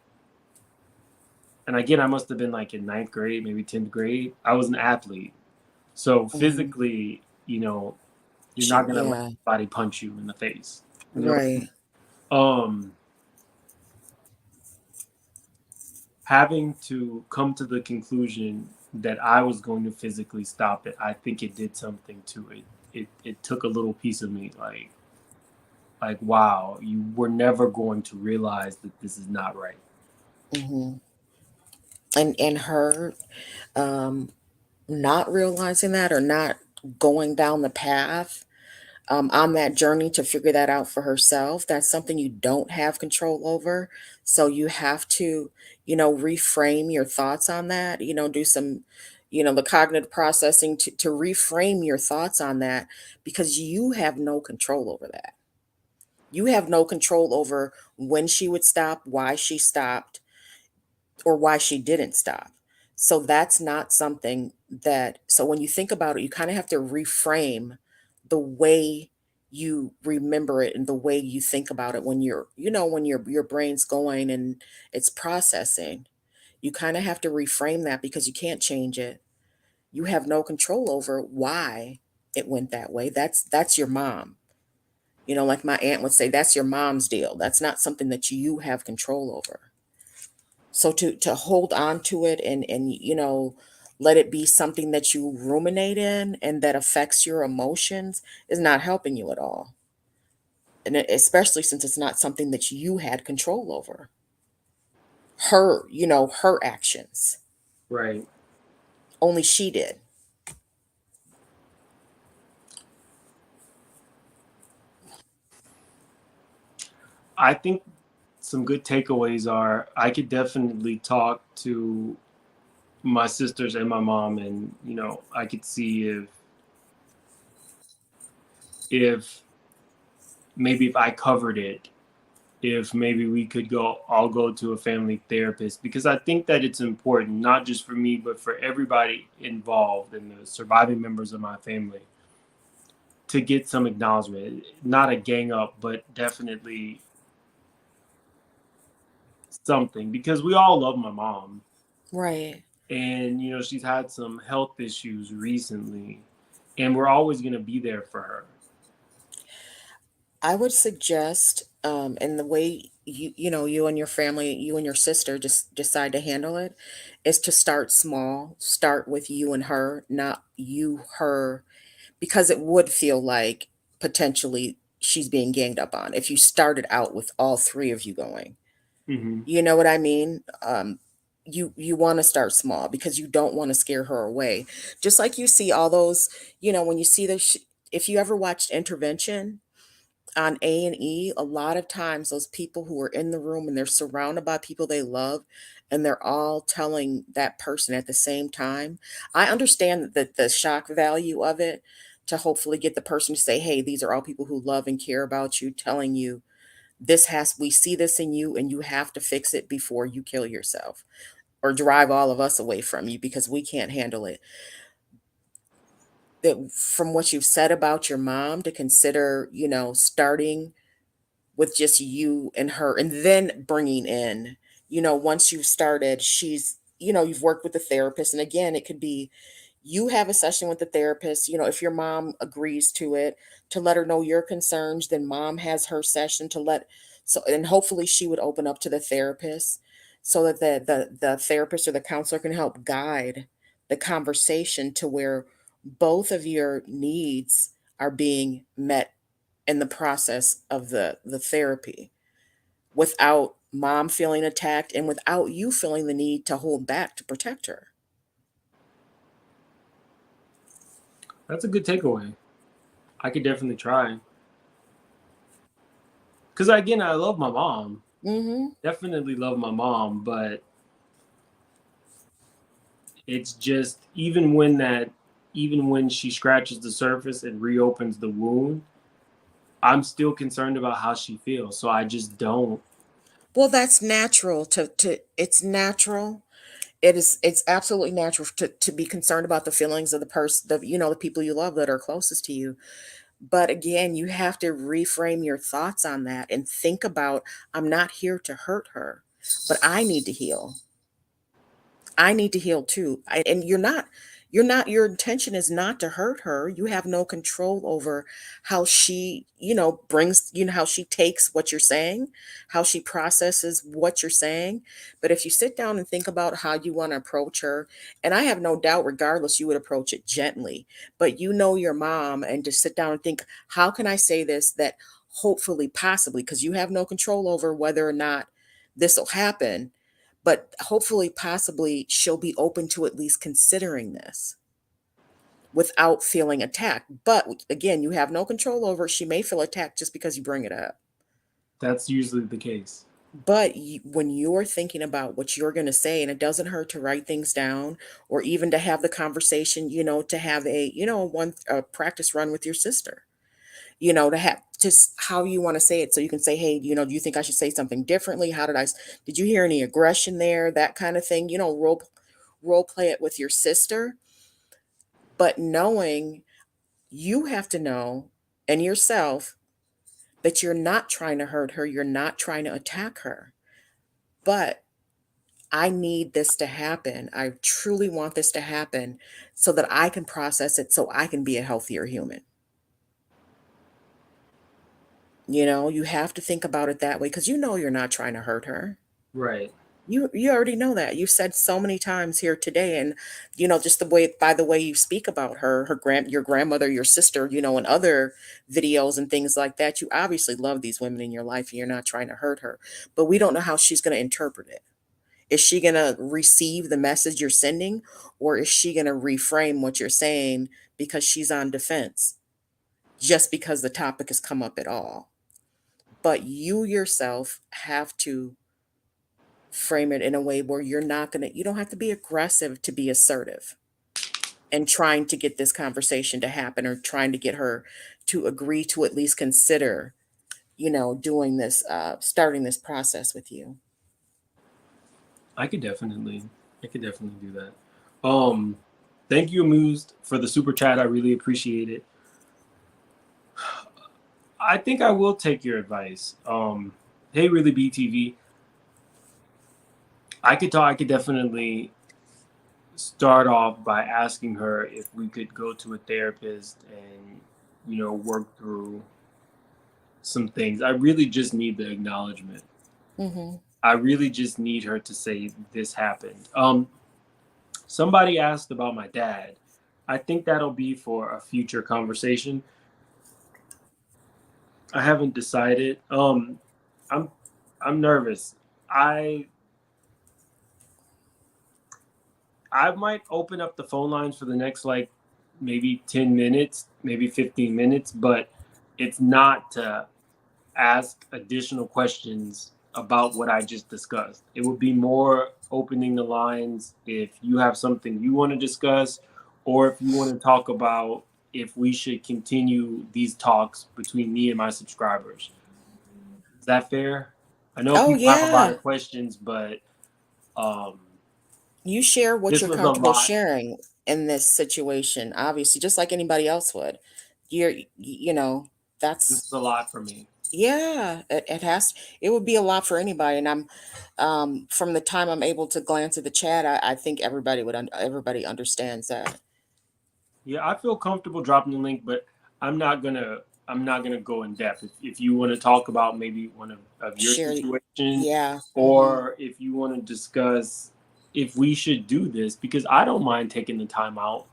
and again, I must have been like in ninth grade, maybe 10th grade. I was an athlete, so Mhm. physically, you're not gonna let Yeah. somebody punch you in the face. You know, Right. um, having to come to the conclusion that I was going to physically stop it, I think it did something to it. It took a little piece of me, like, wow, you were never going to realize that this is not right. Mhm. and her um not realizing that, or not going down the path on that journey to figure that out for herself. That's something you don't have control over. So you have to, reframe your thoughts on that, do some, the cognitive processing to reframe your thoughts on that, because you have no control over that. You have no control over when she would stop, why she stopped, or why she didn't stop. So that's not something that, so when you think about it, you kind of have to reframe the way you remember it and the way you think about it when when your brain's going and it's processing. You kind of have to reframe that because you can't change it. You have no control over why it went that way. That's your mom. Like my aunt would say, that's your mom's deal. That's not something that you have control over. So to hold on to it and let it be something that you ruminate in and that affects your emotions is not helping you at all. And especially since it's not something that you had control over. Her actions. Right. Only she did. I think some good takeaways are I could definitely talk to my sisters and my mom, and I could see if maybe if I covered it, if maybe we could go all go to a family therapist, because I think that it's important not just for me but for everybody involved and the surviving members of my family to get some acknowledgement, not a gang up but definitely something, because we all love my mom, Right. and she's had some health issues recently, and we're always going to be there for her. I would suggest, and the way you and your family, you and your sister just decide to handle it, is to start small. Start with you and her, not you, her, because it would feel like potentially she's being ganged up on if you started out with all three of you going. Hmm. You know what I mean? You want to start small because you don't want to scare her away. Just like you see all those, when you see if you ever watched Intervention on A&E, a lot of times those people who are in the room and they're surrounded by people they love and they're all telling that person at the same time. I understand that the shock value of it, to hopefully get the person to say, "Hey, these are all people who love and care about you, telling you we see this in you and you have to fix it before you kill yourself or drive all of us away from you because we can't handle it." That from what you've said about your mom, to consider, starting with just you and her, and then bringing in, once you've started, you've worked with the therapist, and again, it could be you have a session with the therapist, if your mom agrees to it, to let her know your concerns, then mom has her session to let, so, and hopefully she would open up to the therapist so that the therapist or the counselor can help guide the conversation to where both of your needs are being met in the process of the therapy, without mom feeling attacked and without you feeling the need to hold back to protect her. That's a good takeaway. I could definitely try, because again, I love my mom, Mhm. definitely love my mom, but it's just even when she scratches the surface and reopens the wound, I'm still concerned about how she feels, so I just don't. Well, that's natural to it's natural. It's absolutely natural to be concerned about the feelings of the person, the people you love that are closest to you. But again, you have to reframe your thoughts on that and think about, I'm not here to hurt her, but I need to heal. I need to heal too. And you're not, your intention is not to hurt her. You have no control over how she, brings, how she takes what you're saying, how she processes what you're saying. But if you sit down and think about how you want to approach her, and I have no doubt, regardless, you would approach it gently, but your mom, and just sit down and think, how can I say this that hopefully, possibly, because you have no control over whether or not this will happen, but hopefully, possibly, she'll be open to at least considering this without feeling attacked. But again, you have no control over it. She may feel attacked just because you bring it up. That's usually the case. But when you're thinking about what you're going to say, and it doesn't hurt to write things down or even to have the conversation, to have a practice run with your sister, to have just how you want to say it. So you can say, hey, do you think I should say something differently? Did you hear any aggression there? That kind of thing, role play it with your sister. But knowing you have to know and yourself that you're not trying to hurt her, you're not trying to attack her. But I need this to happen. I truly want this to happen so that I can process it so I can be a healthier human. You have to think about it that way because you're not trying to hurt her. Right. You already know that. You've said so many times here today, and just the way you speak about your grandmother, your sister, and other videos and things like that. You obviously love these women in your life, and you're not trying to hurt her. But we don't know how she's going to interpret it. Is she going to receive the message you're sending, or is she going to reframe what you're saying because she's on defense just because the topic has come up at all? But you yourself have to frame it in a way where you don't have to be aggressive to be assertive and trying to get this conversation to happen or trying to get her to agree to at least consider, doing this, starting this process with you. I could definitely, I could definitely do that. Thank you, Amused, for the super chat. I really appreciate it. I think I will take your advice. Hey, really, BTV. I could talk. I could definitely start off by asking her if we could go to a therapist and work through some things. I really just need the acknowledgement. Mm-hmm. I really just need her to say this happened. Somebody asked about my dad. I think that'll be for a future conversation. I haven't decided. I'm I'm nervous. I I might open up the phone lines for the next like maybe 10 minutes, maybe 15 minutes, but it's not to ask additional questions about what I just discussed. It would be more opening the lines if you have something you want to discuss, or if you want to talk about if we should continue these talks between me and my subscribers. Is that fair? I know Oh, people have a lot yeah. of questions, but um, You share what this you're was a comfortable lot. sharing in this situation, obviously, just like anybody else would. This That's, is a lot for me. yeah, it would be a lot for anybody. And from the time I'm able to glance at the chat, I think everybody understands that. Yeah, I feel comfortable dropping the link, but I'm not gonna go in depth. If you want to talk about maybe one of your Share, situations, yeah. Mm-hmm. or if you want to discuss if we should do this, because I don't mind taking the time out.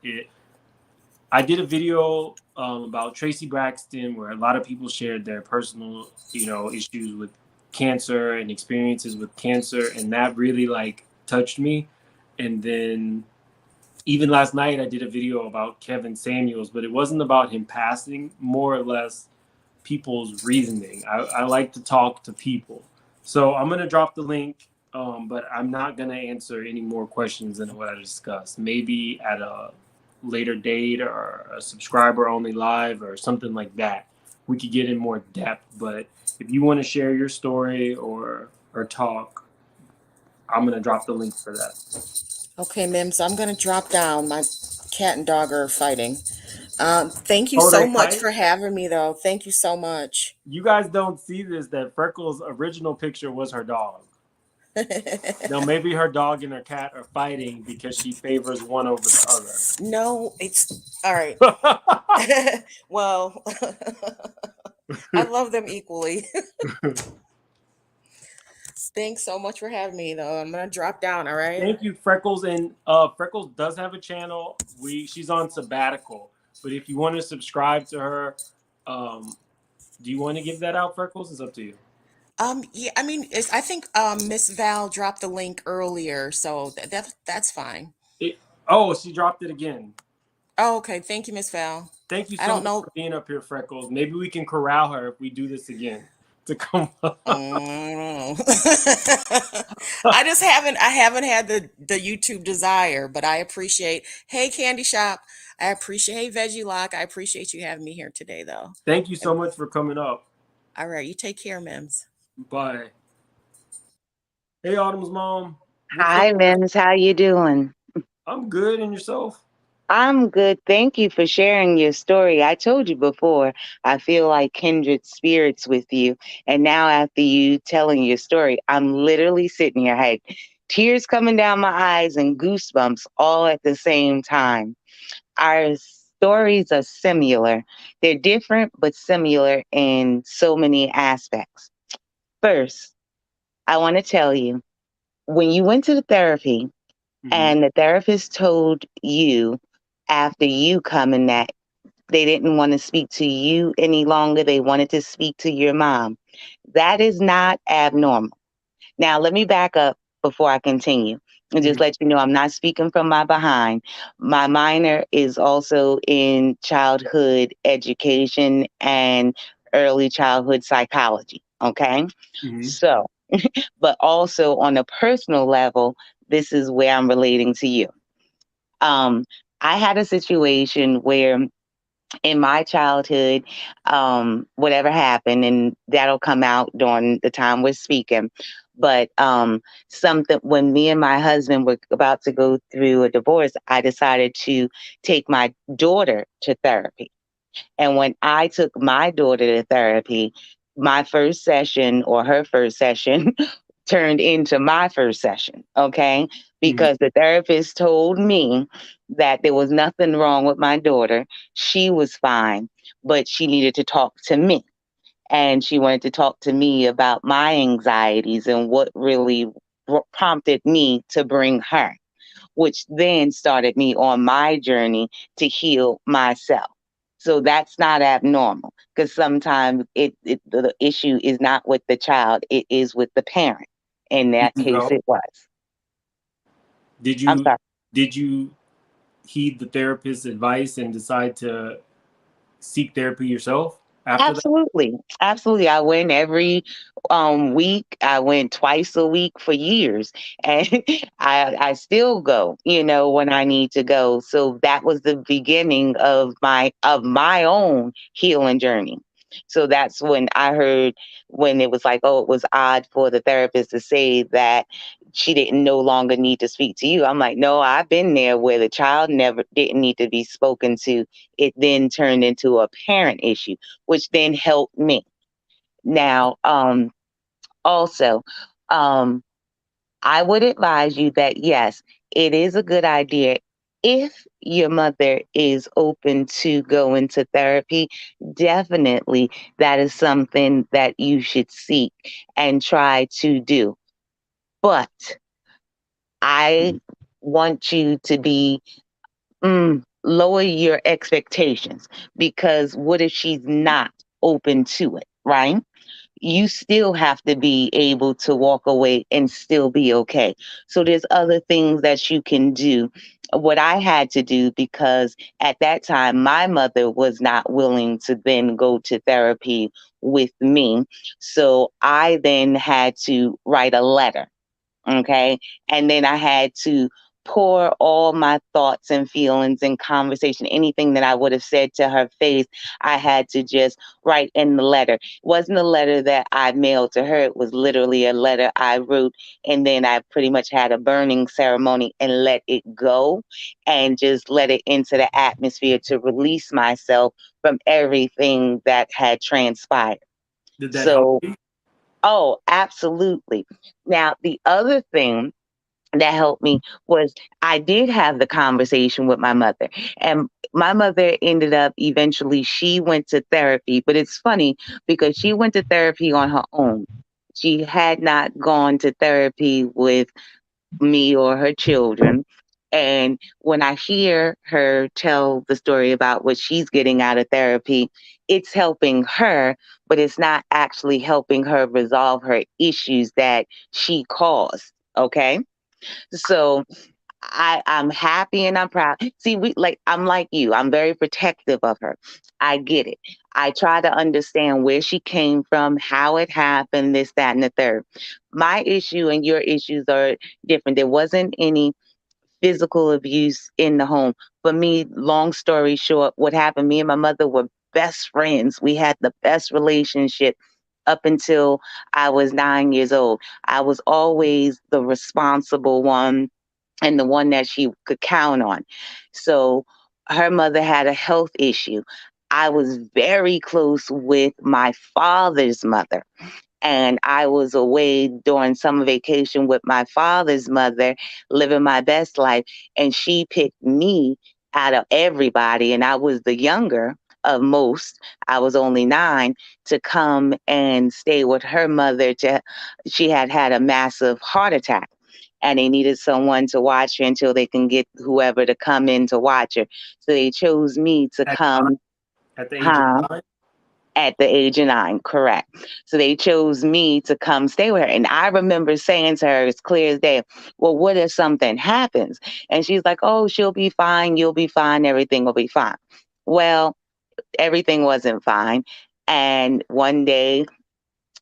I did a video about Tracy Braxton where a lot of people shared their personal, issues with cancer and experiences with cancer, and that really like touched me. And then even last night I did a video about Kevin Samuels, but it wasn't about him passing, more or less people's reasoning. I like to talk to people. So I'm going to drop the link, but I'm not going to answer any more questions than what I discussed. Maybe at a later date or a subscriber only live or something like that. We could get in more depth, but if you want to share your story or talk, I'm going to drop the link for that. Okay, Mims, I'm going to drop down. My cat and dog are fighting. Thank you Oh, so they much fight? for having me, though. Thank you so much. You guys don't see this, that Freckles' original picture was her dog. Now, maybe her dog and her cat are fighting because she favors one over the other. No, it's all right. Well, I love them equally. Thanks so much for having me, though. I'm gonna drop down. All right. Thank you, Freckles. And Freckles does have a channel. She's on sabbatical. But if you want to subscribe to her, do you want to give that out, Freckles? It's up to you. Yeah, I mean, I think Miss Val dropped the link earlier, so that's fine. It, oh, she dropped it again. Oh, okay. Thank you, Miss Val. Thank you I so don't much know. for being up here, Freckles. Maybe we can corral her if we do this again to come up. I don't know. I haven't had the YouTube desire, but I appreciate. Hey, Candy Shop. I appreciate. Hey, Veggie Lock. I appreciate you having me here today, though. Thank you so And much for coming up. all right, you take care, Mims. Bye. Hey, Autumn's mom. What's up? Hi, Mims. How you doing? I'm good. And yourself? I'm good. Thank you for sharing your story. I told you before, I feel like kindred spirits with you. And now, after you telling your story, I'm literally sitting here, had tears coming down my eyes and goosebumps all at the same time. Our stories are similar. They're different, but similar in so many aspects. First, I want to tell you when you went to the therapy, Mm-hmm. and the therapist told you after you coming that they didn't want to speak to you any longer, they wanted to speak to your mom. That is not abnormal. Now, let me back up before I continue and just let you know I'm not speaking from my behind. My minor is also in childhood education and early childhood psychology. Okay. Mm-hmm. So, but also on a personal level, this is where I'm relating to you. Um, I had a situation where in my childhood, whatever happened, and that'll come out during the time we're speaking. But something when me and my husband were about to go through a divorce, I decided to take my daughter to therapy. And when I took my daughter to therapy, my first session or her first session turned into my first session, okay? Mm-hmm. Because the therapist told me that there was nothing wrong with my daughter. She was fine, but she needed to talk to me. And she wanted to talk to me about my anxieties and what really prompted me to bring her, which then started me on my journey to heal myself. So that's not abnormal because sometimes the issue is not with the child, it is with the parent. In Did that you case, go? it was. Did I'm you sorry. did you heed the therapist's advice and decide to seek therapy yourself after that? Absolutely. Absolutely. I went every week. I went twice a week for years. And I still go, when I need to go. So that was the beginning of my own healing journey. So that's when I heard when it was like, oh, it was odd for the therapist to say that she didn't no longer need to speak to you. I'm like, no, I've been there where the child never didn't need to be spoken to. It then turned into a parent issue, which then helped me. Now, also, um, I would advise you that yes, it is a good idea if your mother is open to going to therapy. Definitely, that is something that you should seek and try to do. But I want you to be lower your expectations because what if she's not open to it, right? You still have to be able to walk away and still be okay. So there's other things that you can do. What I had to do because at that time my mother was not willing to then go to therapy with me. So I then had to write a letter. Okay. And then I had to pour all my thoughts and feelings and conversation, anything that I would have said to her face, I had to just write in the letter. It wasn't a letter that I mailed to her. It was literally a letter I wrote. And then I pretty much had a burning ceremony and let it go and just let it into the atmosphere to release myself from everything that had transpired. Did that help So, you? oh, absolutely. Now, the other thing that helped me was I did have the conversation with my mother. And my mother ended up eventually, she went to therapy, but it's funny because she went to therapy on her own. She had not gone to therapy with me or her children. And when I hear her tell the story about what she's getting out of therapy, it's helping her, but it's not actually helping her resolve her issues that she caused. Okay. So I'm happy and I'm proud. See, I'm like you. I'm very protective of her. I get it. I try to understand where she came from, how it happened, this, that, and the third. My issue and your issues are different. There wasn't any physical abuse in the home. For me, long story short, what happened, me and my mother were best friends. We had the best relationship up until I was 9 years old. I was always the responsible one and the one that she could count on. So her mother had a health issue. I was very close with my father's mother, and I was away during summer vacation with my father's mother, living my best life. And she picked me out of everybody, and I was the younger of most. I was only 9 to come and stay with her mother. She had had a massive heart attack. And they needed someone to watch her until they can get whoever to come in to watch her. So they chose me to At, nine- come. at the age of Huh? 9? At the age of 9, correct. So they chose me to come stay with her. And I remember saying to her as clear as day, well, what if something happens? And she's like, oh, she'll be fine. You'll be fine. Everything will be fine. Well, everything wasn't fine. And one day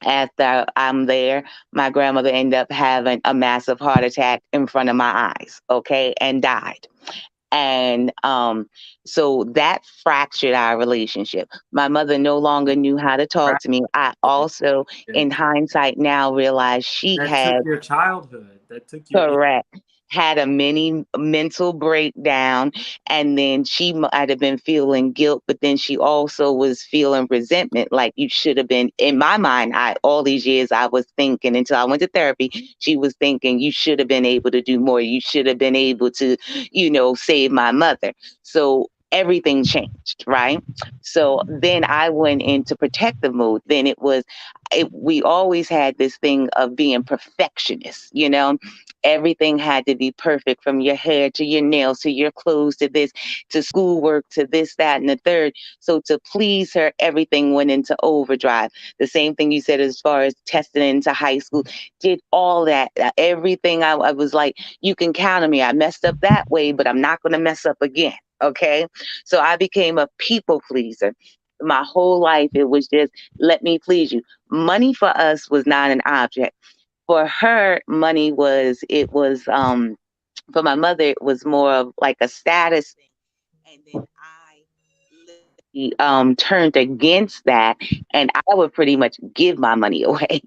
after I'm there, my grandmother ended up having a massive heart attack in front of my eyes, okay, and died. And so that fractured our relationship. My mother no longer knew how to talk to me. I also, in hindsight, now realize she That took had. your childhood. That took your Correct. Had a mini mental breakdown, and then she might have been feeling guilt, but then she also was feeling resentment. Like you should have been. In my mind, I all these years I was thinking until I went to therapy. She was thinking you should have been able to do more. You should have been able to, save my mother. So everything changed, right? So then I went into protective mode. Then we always had this thing of being perfectionists, everything had to be perfect from your hair to your nails to your clothes to this to schoolwork to this, that, and the third. So to please her, everything went into overdrive. The same thing you said as far as testing into high school, did all that. Everything I was like, you can count on me. I messed up that way, but I'm not going to mess up again. Okay. So I became a people pleaser. My whole life, it was just, let me please you. Money for us was not an object. For her, money for my mother, it was more of like a status thing. And then I literally turned against that, and I would pretty much give my money away.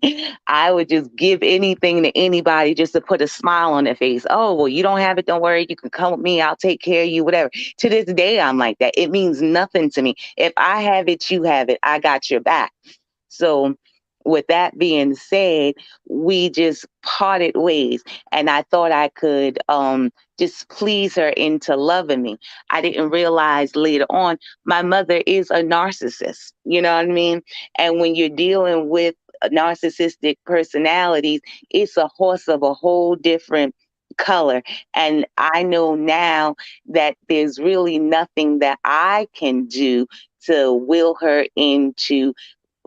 I would just give anything to anybody just to put a smile on their face. Oh, well, you don't have it, don't worry, you can come with me, I'll take care of you, whatever. To this day, I'm like that. It means nothing to me. If I have it, you have it. I got your back. So, with that being said, we just parted ways, and I thought I could just please her into loving me. I didn't realize later on my mother is a narcissist. You know what I mean? And when you're dealing with narcissistic personalities, it's a horse of a whole different color. And I know now that there's really nothing that I can do to will her into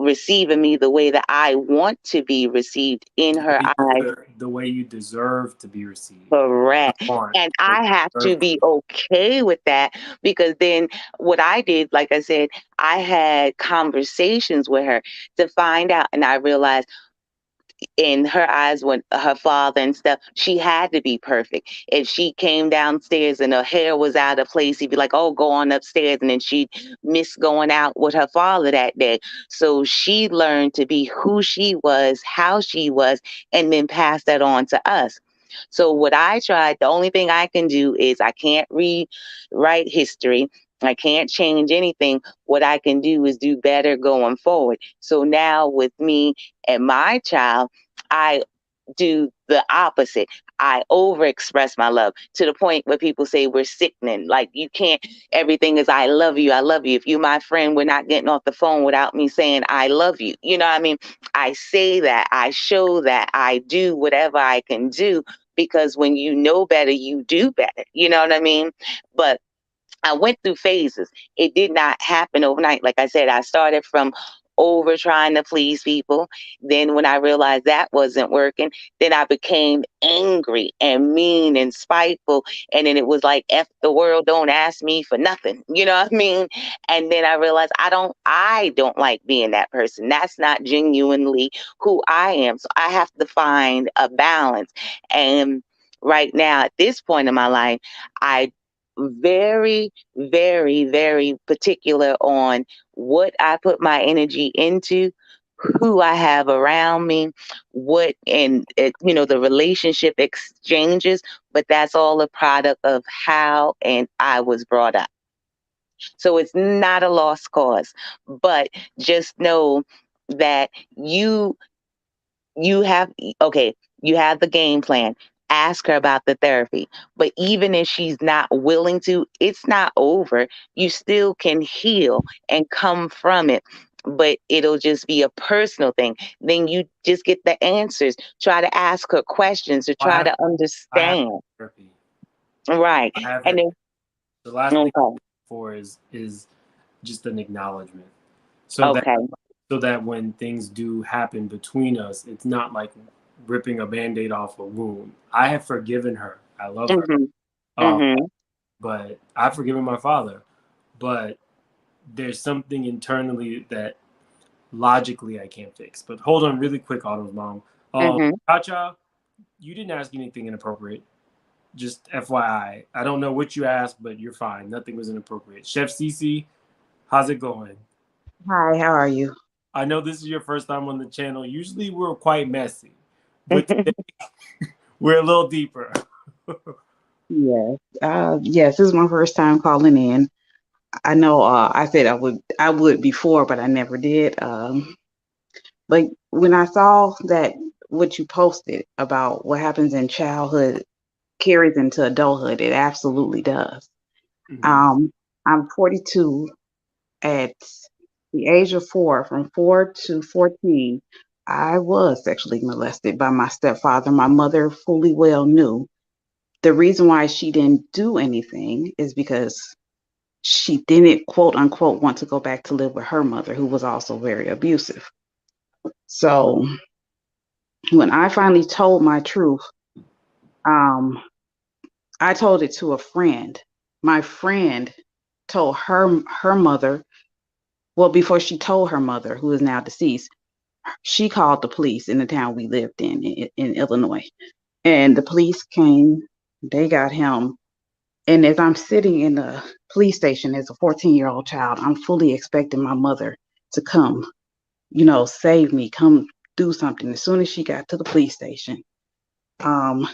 receiving me the way that I want to be received in her eyes. the way you deserve to be received. I Correct. want And what I have you to deserve. be okay with that because then what I did, like I said, I had conversations with her to find out. And I realized in her eyes when her father and stuff, she had to be perfect. If she came downstairs and her hair was out of place, he'd be like, oh, go on upstairs. And then she'd miss going out with her father that day. So she learned to be who she was, how she was, and then pass that on to us. So what I tried, the only thing I can do is I can't rewrite history. I can't change anything. What I can do is do better going forward. So now with me and my child, I do the opposite. I overexpress my love to the point where people say we're sickening. Like you can't, everything is I love you, I love you. If you're my friend, we're not getting off the phone without me saying I love you. You know what I mean? I say that, I show that, I do whatever I can do because when you know better, you do better. You know what I mean? But I went through phases. It did not happen overnight. Like I said, I started from over trying to please people. Then when I realized that wasn't working, then I became angry and mean and spiteful. And then it was like, F the world, don't ask me for nothing. You know what I mean? And then I realized I don't like being that person. That's not genuinely who I am. So I have to find a balance. And right now, at this point in my life, I very, very, very particular on what I put my energy into, who I have around me, what and the relationship exchanges, but that's all a product of how and I was brought up. So it's not a lost cause, but just know that you have okay, you have the game plan. Ask her about the therapy. But even if she's not willing to, it's not over. You still can heal and come from it. But it'll just be a personal thing. Then you just get the answers. Try to ask her questions to I try have to I have understand. therapy. Right. I have And it. then, The last thing okay. for is just an acknowledgement, so that Okay. when things do happen between us, it's not like ripping a band-aid off a wound. I have forgiven her. I love her. Hmm. Um, Hmm. but I've forgiven my father. But there's something internally that logically I can't fix. But hold on, really quick, Autumn's mom. Hmm. Cha, you didn't ask anything inappropriate. Just FYI. I don't know what you asked, but you're fine. Nothing was inappropriate. Chef Cece, how's it going? Hi, how are you? I know this is your first time on the channel. Usually we're quite messy, but today we're a little deeper. Yes. Yes, this is my first time calling in. I know I said I would before, but I never did. But when I saw that what you posted about what happens in childhood carries into adulthood, it absolutely does. Mhm. Um, I'm 42. At the age of 4, from 4 to 14, I was sexually molested by my stepfather. My mother fully well knew. The reason why she didn't do anything is because she didn't, quote unquote, want to go back to live with her mother, who was also very abusive. So when I finally told my truth, um, I told it to a friend. My friend told her mother. Well, before she told her mother, who is now deceased, she called the police in the town we lived in Illinois, and the police came. They got him. And as I'm sitting in the police station as a 14-year-old child, I'm fully expecting my mother to come, save me, come do something. As soon as she got to the police station, um,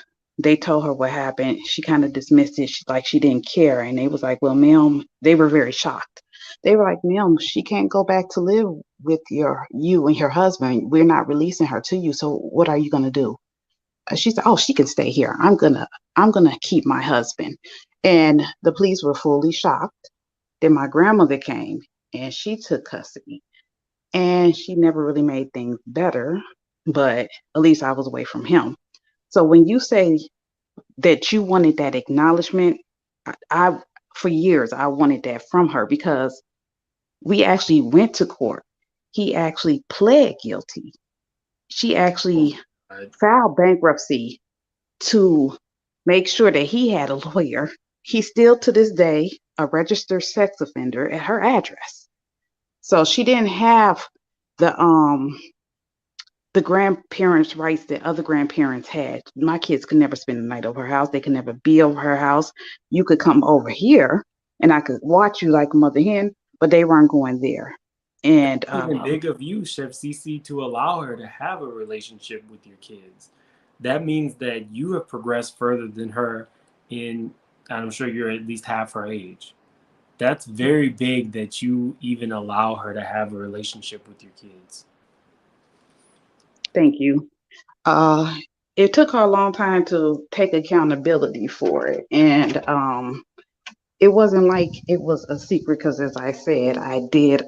they told her what happened. She kind of dismissed it. Like she didn't care. And they was like, well, ma'am, they were very shocked. They were like, ma'am, she can't go back to live with you and your husband. We're not releasing her to you. So what are you going to do? She said, "Oh, she can stay here. I'm gonna keep my husband." And the police were fully shocked. Then my grandmother came and she took custody. And she never really made things better, but at least I was away from him. So when you say that you wanted that acknowledgement, I for years I wanted that from her because we actually went to court. He actually pled guilty. She Oh, actually God. filed bankruptcy to make sure that he had a lawyer. He's still to this day a registered sex offender at her address. So she didn't have the um the grandparents' rights that other grandparents had. My kids could never spend the night over her house. They could never be over her house. You could come over here and I could watch you like a mother hen, but they weren't going there. And Even big of you, Chef CC, to allow her to have a relationship with your kids. That means that you have progressed further than her in, I'm sure you're at least half her age. That's very big that you even allow her to have a relationship with your kids. thank you. Uh, it took her a long time to take accountability for it. And it wasn't like it was a secret because, as I said, I did.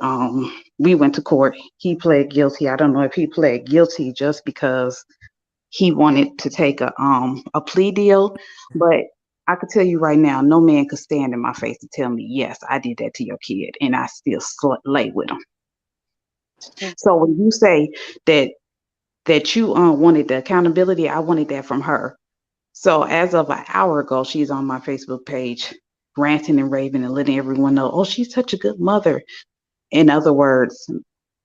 We went to court. He pled guilty. I don't know if he pled guilty just because he wanted to take a plea deal, but I could tell you right now, no man could stand in my face to tell me, yes, I did that to your kid, and I still lay with him. So when you say that you wanted the accountability, I wanted that from her. So as of an hour ago, she's on my Facebook page, ranting and raving and letting everyone know, oh, she's such a good mother. In other words,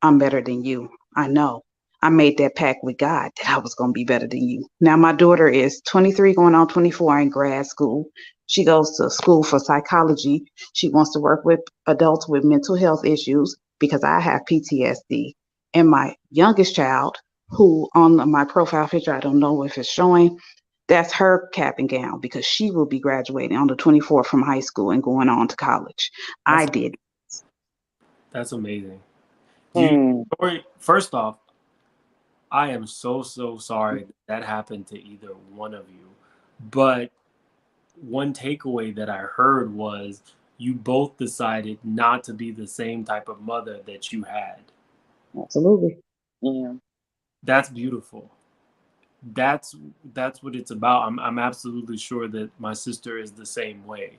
I'm better than you. I know. I made that pact with God that I was going to be better than you. Now, my daughter is 23, going on 24 in grad school. She goes to school for psychology. She wants to work with adults with mental health issues because I have PTSD. And my youngest child, who on my profile picture, I don't know if it's showing, that's her cap and gown because she will be graduating on the 24th from high school and going on to college. I That's did. that's amazing. You Mm. first off, I am so sorry that happened to either one of you. But one takeaway that I heard was you both decided not to be the same type of mother that you had. Absolutely. Yeah. That's beautiful. That's that's what it's about. I'm absolutely sure that my sister is the same way.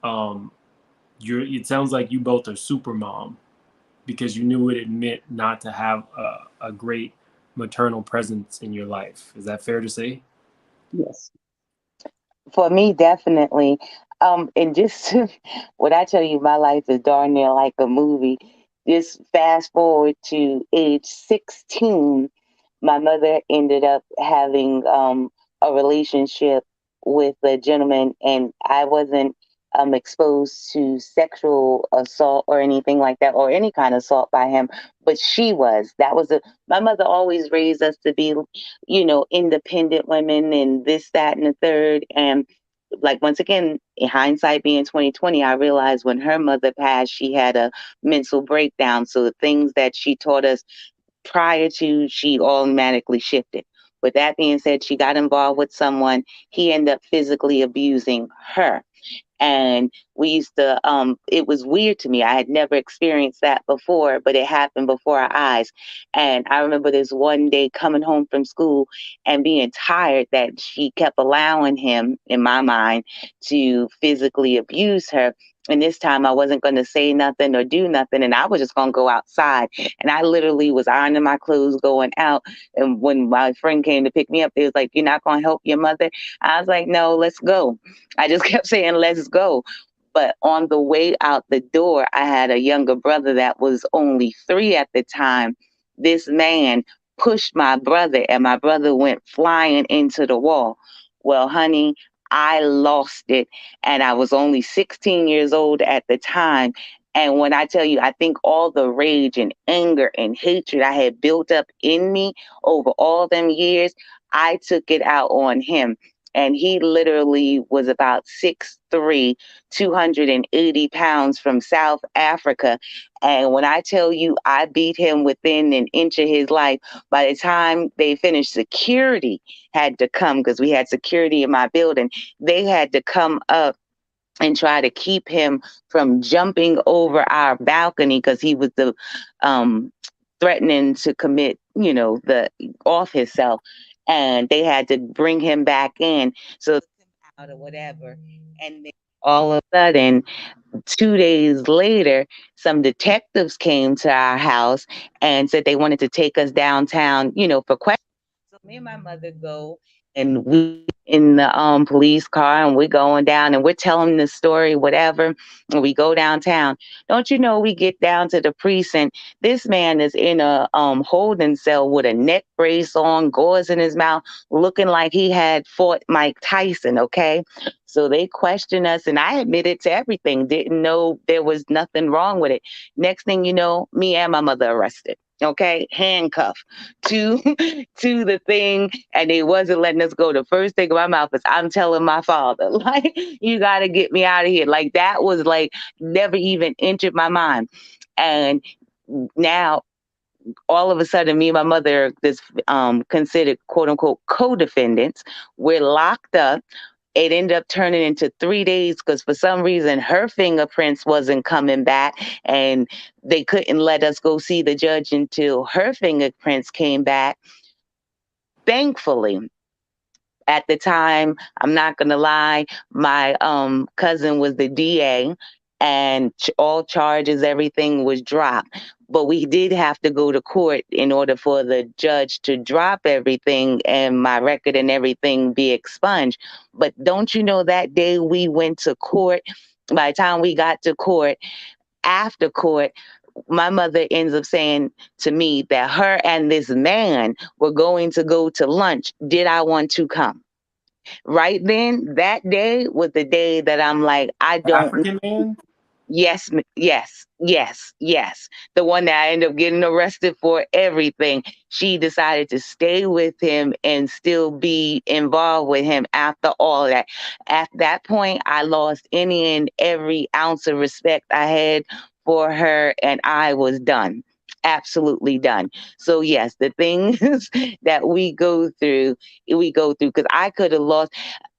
Um, it sounds like you both are super mom because you knew what it meant not to have a great maternal presence in your life. Is that fair to say? Yes. For me, definitely. And just what I tell you, my life is darn near like a movie. Just fast forward to age 16, my mother ended up having a relationship with a gentleman, and I wasn't exposed to sexual assault or anything like that, or any kind of assault by him, but she was. That was a My mother always raised us to be, independent women and this, that, and the third. And like once again, in hindsight being 2020, I realized when her mother passed, she had a mental breakdown. So the things that she taught us prior to, she automatically shifted. With that being said, she got involved with someone. He ended up physically abusing her, and we used to it was weird to me. I had never experienced that before, but it happened before our eyes. And I remember this one day coming home from school and being tired that she kept allowing him, in my mind, to physically abuse her. And this time I wasn't going to say nothing or do nothing, and I was just going to go outside. And I literally was ironing my clothes going out, and when my friend came to pick me up, they was like, "You're not going to help your mother?" I was like, "No, let's go." I just kept saying, let's go. But on the way out the door, I had a younger brother that was only 3 at the time. This man pushed my brother, and my brother went flying into the wall. Well, honey, I lost it. And I was only 16 years old at the time. And when I tell you, I think all the rage and anger and hatred I had built up in me over all them years, I took it out on him, and he literally was about 6'3", 280 pounds from South Africa. And when I tell you I beat him within an inch of his life, by the time they finished, security had to come because we had security in my building. They had to come up and try to keep him from jumping over our balcony because he was the um, threatening to commit, the off himself, and they had to bring him back in. So out or whatever, and then all of a sudden, 2 days later, some detectives came to our house and said they wanted to take us downtown, for questions. So me and my mother go, and we in the police car, and we're going down, and we're telling the story, whatever. And we go downtown. Don't you know? We get down to the precinct. This man is in a holding cell with a neck brace on, gauze in his mouth, looking like he had fought Mike Tyson. Okay, so they questioned us, and I admitted to everything. Didn't know there was nothing wrong with it. Next thing you know, me and my mother arrested. Okay, handcuffed to to the thing, and they wasn't letting us go. The first thing in my mouth is, I'm telling my father, like, you got to get me out of here. Like, that was like never even entered my mind. And now all of a sudden, me and my mother, this considered quote unquote co-defendants, we're locked up. It ended up turning into 3 days because for some reason her fingerprints wasn't coming back, and they couldn't let us go see the judge until her fingerprints came back. thankfully, at the time, I'm not gonna lie, my cousin was the DA, and all charges, everything was dropped. But we did have to go to court in order for the judge to drop everything and my record and everything be expunged. But don't you know that day we went to court? By the time we got to court, after court, my mother ends up saying to me that her and this man were going to go to lunch. Did I want to come? Right then, that day was the day that I'm like, I don't. African man? Yes, yes, yes, yes. The one that I ended up getting arrested for everything. She decided to stay with him and still be involved with him after all that. At that point, I lost any and every ounce of respect I had for her, and I was done. Absolutely done. So yes, the things that we go through because I could have lost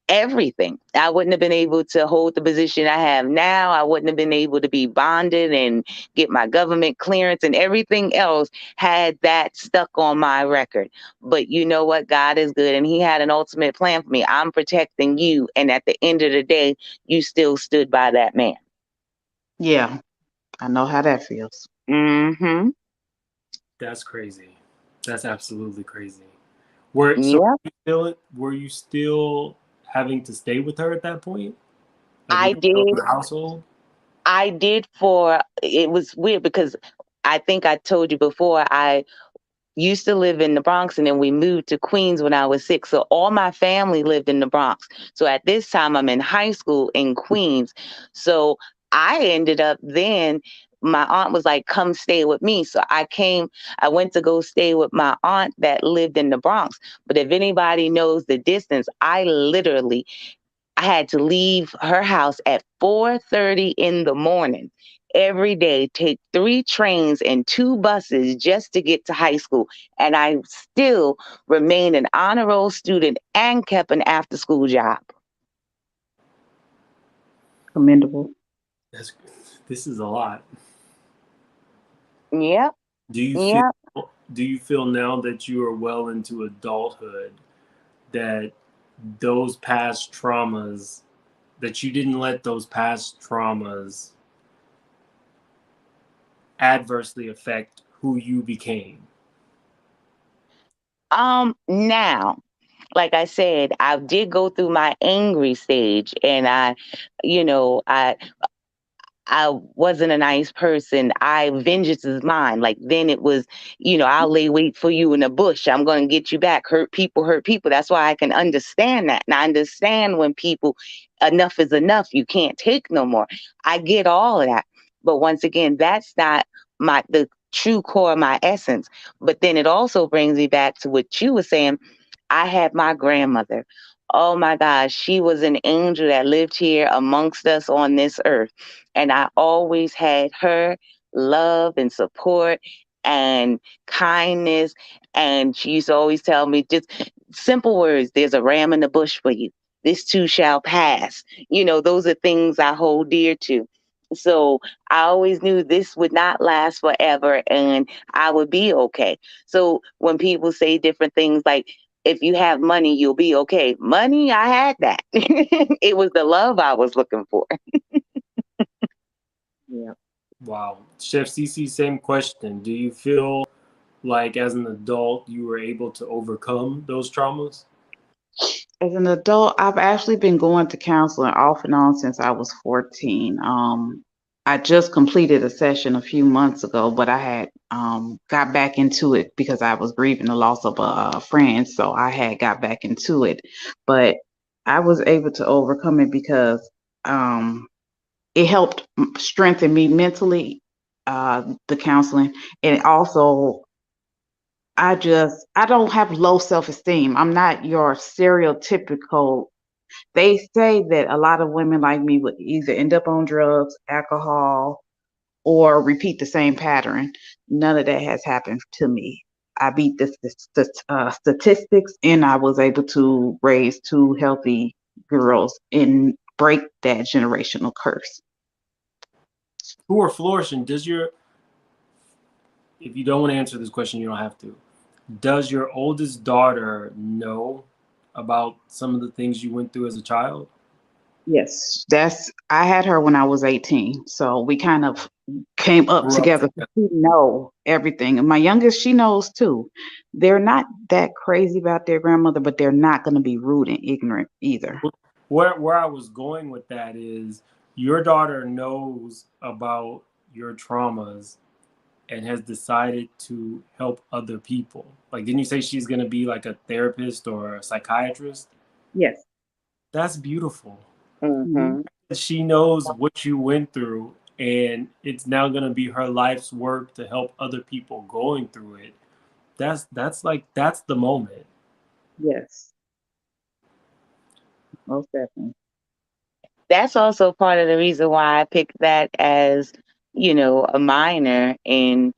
everything. I wouldn't have been able to hold the position I have now. I wouldn't have been able to be bonded and get my government clearance and everything else had that stuck on my record. But you know what? God is good and He had an ultimate plan for me. I'm protecting you. And at the end of the day, you still stood by that man. Yeah, I know how that feels. Mm-hmm. That's crazy. That's absolutely crazy. Were so Yeah. were you still having to stay with her at that point? Like were I you still in did. the household? I did for it was weird because I think I told you before I used to live in the Bronx and then we moved to Queens when I was 6. So all my family lived in the Bronx. So at this time, I'm in high school in Queens. So I ended up then, my aunt was like, come stay with me. So I went to go stay with my aunt that lived in the Bronx. But if anybody knows the distance, I had to leave her house at 4:30 in the morning every day, take 3 trains and 2 buses just to get to high school. And I still remained an honor roll student and kept an after school job. Commendable. That's this is a lot. Yep, Do you feel yep. do you feel now that you are well into adulthood that those past traumas that you didn't let those past traumas adversely affect who you became? Now, like I said, I did go through my angry stage and I wasn't a nice person. Vengeance is mine. Like then it was, I'll lay wait for you in a bush. I'm going to get you back. Hurt people, hurt people. That's why I can understand that. And I understand when people, enough is enough. You can't take no more. I get all of that. But once again, that's not the true core of my essence. But then it also brings me back to what you were saying. I had my grandmother. Oh my gosh, she was an angel that lived here amongst us on this earth. And I always had her love and support and kindness. And she used to always tell me just simple words, there's a ram in the bush for you. This too shall pass. Those are things I hold dear to. So I always knew this would not last forever and I would be okay. So when people say different things like, if you have money, you'll be okay. Money, I had that. It was the love I was looking for. Yeah. Wow. Chef CC, same question. Do you feel like as an adult you were able to overcome those traumas? As an adult, I've actually been going to counseling off and on since I was 14. I just completed a session a few months ago, but I had got back into it because I was grieving the loss of a friend. So I had got back into it, but I was able to overcome it because um, it helped strengthen me mentally, the counseling, and also I don't have low self-esteem. I'm not your stereotypical. They say that a lot of women like me would either end up on drugs, alcohol, or repeat the same pattern. None of that has happened to me. I beat the statistics, and I was able to raise 2 healthy girls and break that generational curse. Who are flourishing? If you don't want to answer this question, you don't have to. Does your oldest daughter know about some of the things you went through as a child? Yes, I had her when I was 18, so we kind of came up Grew up together. together. She know everything, and my youngest, she knows too. They're not that crazy about their grandmother, but they're not going to be rude and ignorant either. Where I was going with that is your daughter knows about your traumas and has decided to help other people. Like, didn't you say she's going to be like a therapist or a psychiatrist? Yes. That's beautiful. Hmm. Mm-hmm. She knows what you went through, and it's now going to be her life's work to help other people going through it. That's the moment. Yes, most definitely. That's also part of the reason why I picked that as, a minor in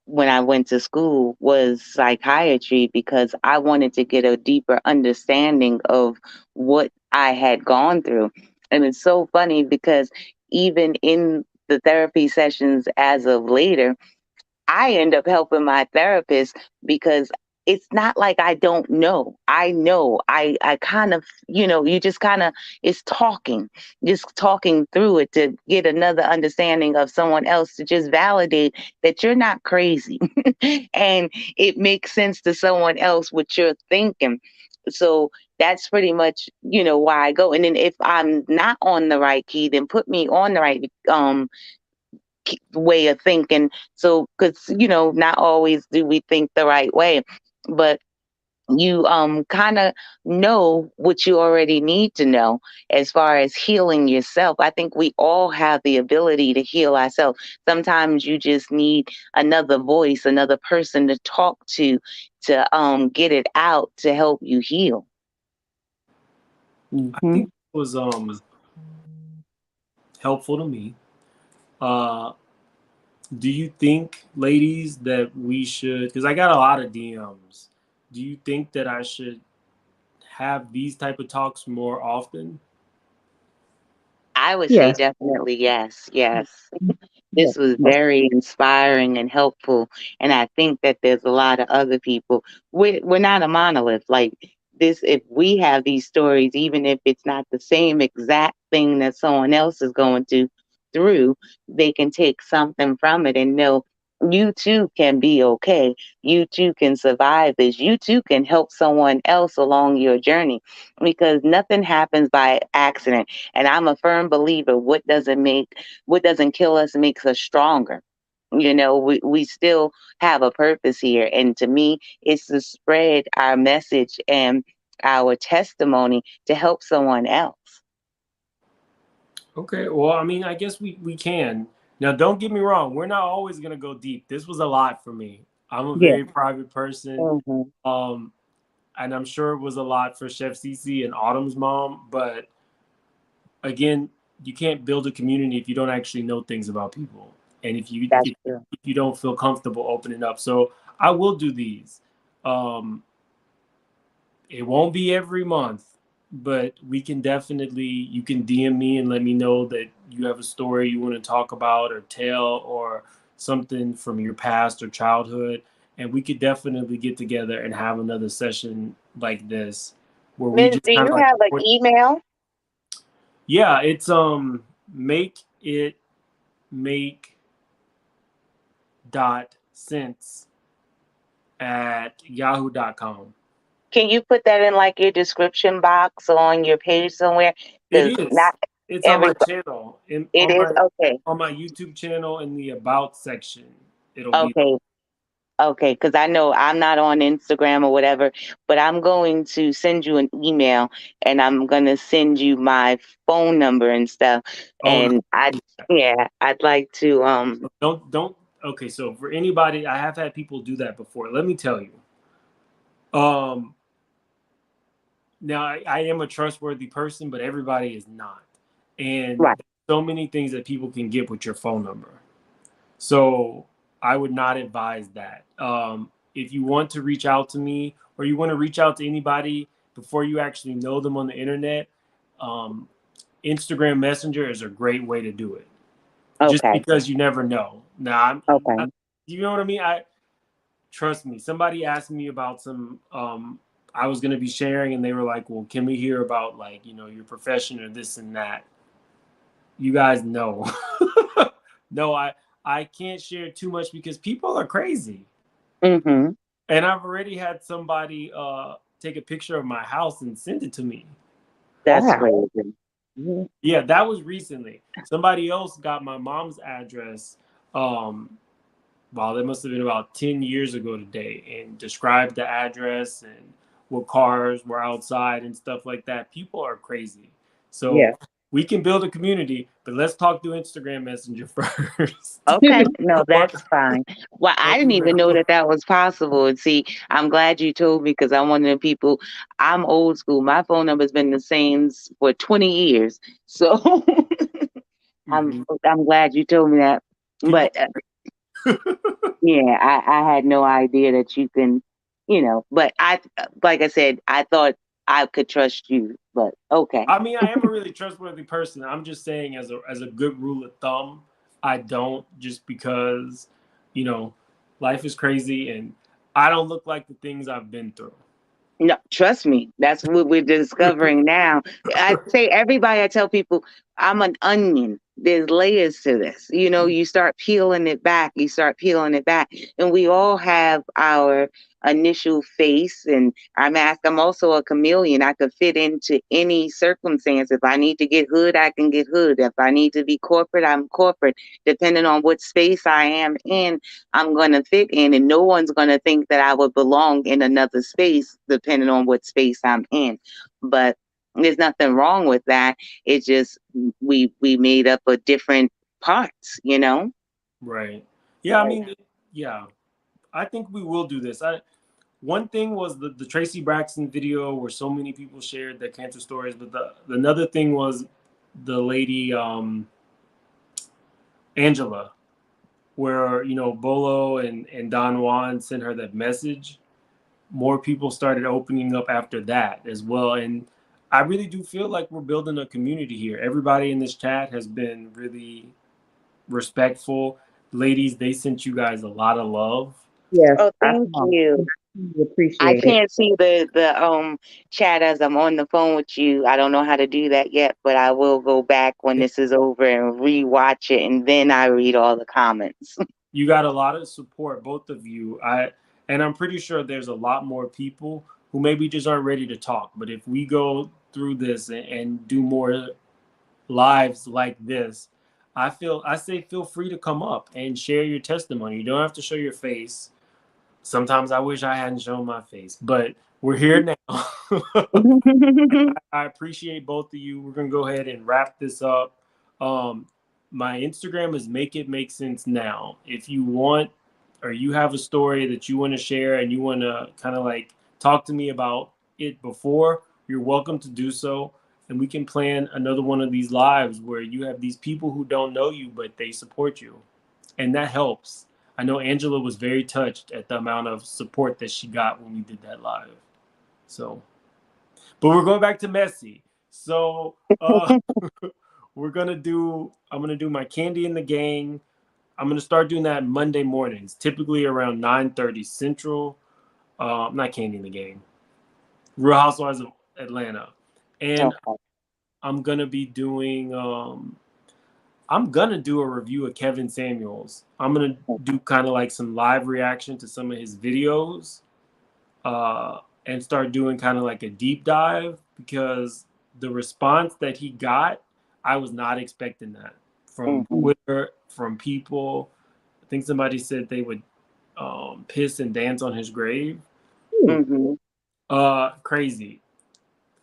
when I went to school was psychiatry because I wanted to get a deeper understanding of what I had gone through. And it's so funny because even in the therapy sessions as of later, I end up helping my therapist because it's not like I don't know. I know. I kind of, you just kind of it's talking, just talking through it to get another understanding of someone else to just validate that you're not crazy. And it makes sense to someone else what you're thinking. So that's pretty much, why I go. And then if I'm not on the right key, then put me on the right way of thinking. So, because not always do we think the right way, but you kind of know what you already need to know as far as healing yourself. I think we all have the ability to heal ourselves. Sometimes you just need another voice, another person to talk to get it out to help you heal. I Hmm. think it was helpful to me. Uh, do you think, ladies, that we should? Because I got a lot of DMs. Do you think that I should have these type of talks more often? I would say Yes. definitely yes, yes. Yes. This was Most. very inspiring and helpful. And I think that there's a lot of other people. We're not a monolith. Like this, if we have these stories, even if it's not the same exact thing that someone else is going through, they can take something from it and know you too can be okay. You too can survive this. You too can help someone else along your journey because nothing happens by accident. And I'm a firm believer what doesn't kill us makes us stronger. We still have a purpose here. And to me, it's to spread our message and our testimony to help someone else. Okay, well, I mean, I guess we can. Now, don't get me wrong, we're not always gonna go deep. This was a lot for me. I'm a Yes. very private person, Hmm. um, and I'm sure it was a lot for Chef Cece and Autumn's mom. But again, you can't build a community if you don't actually know things about people, and That's if true. you don't feel comfortable opening up. So I will do these. Um, it won't be every month, but we can definitely, you can DM me and let me know that you have a story you want to talk about or tell or something from your past or childhood. And we could definitely get together and have another session like this where we Miss, just do kind of you like, have an email? yeah, it's make it make dot sense at yahoo.com. Can you put that in like your description box on your page somewhere? It Because is. not It's on my every channel. it is okay. On my YouTube channel in the about section. It'll be Okay. Okay, because I know I'm not on Instagram or whatever, but I'm going to send you an email and I'm gonna send you my phone number and stuff. oh no. And yeah, I'd like to Don't okay, so for anybody, I have had people do that before. Let me tell you. Um Now I am a trustworthy person, but everybody is not. And right. there's so many things that people can get with your phone number. So I would not advise that. If you want to reach out to me or you want to reach out to anybody before you actually know them on the internet, um, Instagram Messenger is a great way to do it. Just Okay. because you never know. Now, Okay. you know what I mean? trust me. Somebody asked me about some I was gonna be sharing, and they were like, "Well, can we hear about like your profession or this and that?" You guys know, no, I can't share too much because people are crazy, Mm-hmm. and I've already had somebody take a picture of my house and send it to me. That's Wow. crazy. Yeah, that was recently. Somebody else got my mom's address. Um, Wow, that must have been about 10 years ago today, and described the address and what cars were outside and stuff like that. People are crazy. Yeah. So we can build a community, but let's talk through Instagram Messenger first. Okay, no, but that's fine. Well, I but didn't even know we're that that was possible. And see, I'm glad you told me because I'm one of the people. I'm old school. My phone number's been the same for 20 years. So I'm Mhm. I'm glad you told me that. People. But yeah, I had no idea that you can, But like I said, I thought I could trust you. But okay. I mean, I am a really trustworthy person. I'm just saying, as a good rule of thumb, I don't, just because, you know, life is crazy and I don't look like the things I've been through. No, trust me. That's what we're discovering now. I say everybody, I tell people, I'm an onion. There's layers to this. You start peeling it back, you start peeling it back. And we all have our initial face. And I'm also a chameleon. I could fit into any circumstance. If I need to get hood, I can get hood. If I need to be corporate, I'm corporate. Depending on what space I am in, I'm going to fit in, and no one's going to think that I would belong in another space, depending on what space I'm in. But there's nothing wrong with that. It's just we made up of different parts. Right. Yeah, I mean, yeah, I think we will do this. One thing was the Tracy Braxton video where so many people shared their cancer stories, but the another thing was the lady Angela, where Bolo and Don Juan sent her that message. More people started opening up after that as well, and I really do feel like we're building a community here. Everybody in this chat has been really respectful. Ladies, they sent you guys a lot of love. Yes, Oh, I thank you. really I appreciate it. can't see the chat as I'm on the phone with you. I don't know how to do that yet, but I will go back when this is over and rewatch it, and then I read all the comments. You got a lot of support, both of you. And I'm pretty sure there's a lot more people who maybe just aren't ready to talk. But if we go through this and do more lives like this, I say feel free to come up and share your testimony. You don't have to show your face. Sometimes I wish I hadn't shown my face, but we're here now. I appreciate both of you. We're gonna go ahead and wrap this up. Um, my Instagram is Make It Make Sense Now. If you want, or you have a story that you want to share and you want to kind of like talk to me about it before, you're welcome to do so. And we can plan another one of these lives where you have these people who don't know you, but they support you. And that helps. I know Angela was very touched at the amount of support that she got when we did that live. So, but we're going back to Messi. So I'm gonna do my Candy in the Gang. I'm gonna start doing that Monday mornings, typically around 9:30 Central. Not Candy in the Gang, Real Housewives of Atlanta, and Okay. I'm gonna be doing. I'm gonna do a review of Kevin Samuels. I'm gonna do kind of like some live reaction to some of his videos, and start doing kind of like a deep dive because the response that he got, I was not expecting that from Mm-hmm. Twitter, from people. I think somebody said they would piss and dance on his grave. Mm-hmm. Crazy.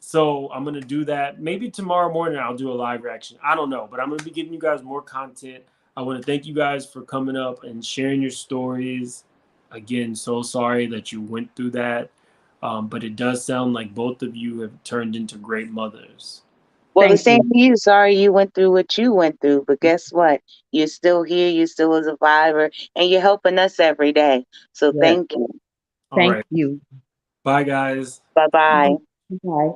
So I'm gonna do that. Maybe tomorrow morning I'll do a live reaction. I don't know, but I'm gonna be giving you guys more content. I want to thank you guys for coming up and sharing your stories. Again, so sorry that you went through that, but it does sound like both of you have turned into great mothers. Well, the Thank same you. to you. Sorry you went through what you went through, but guess what? You're still here. You're still a survivor, and you're helping us every day. So Yes, thank you. All thank right, you. bye guys. Bye bye. Bye.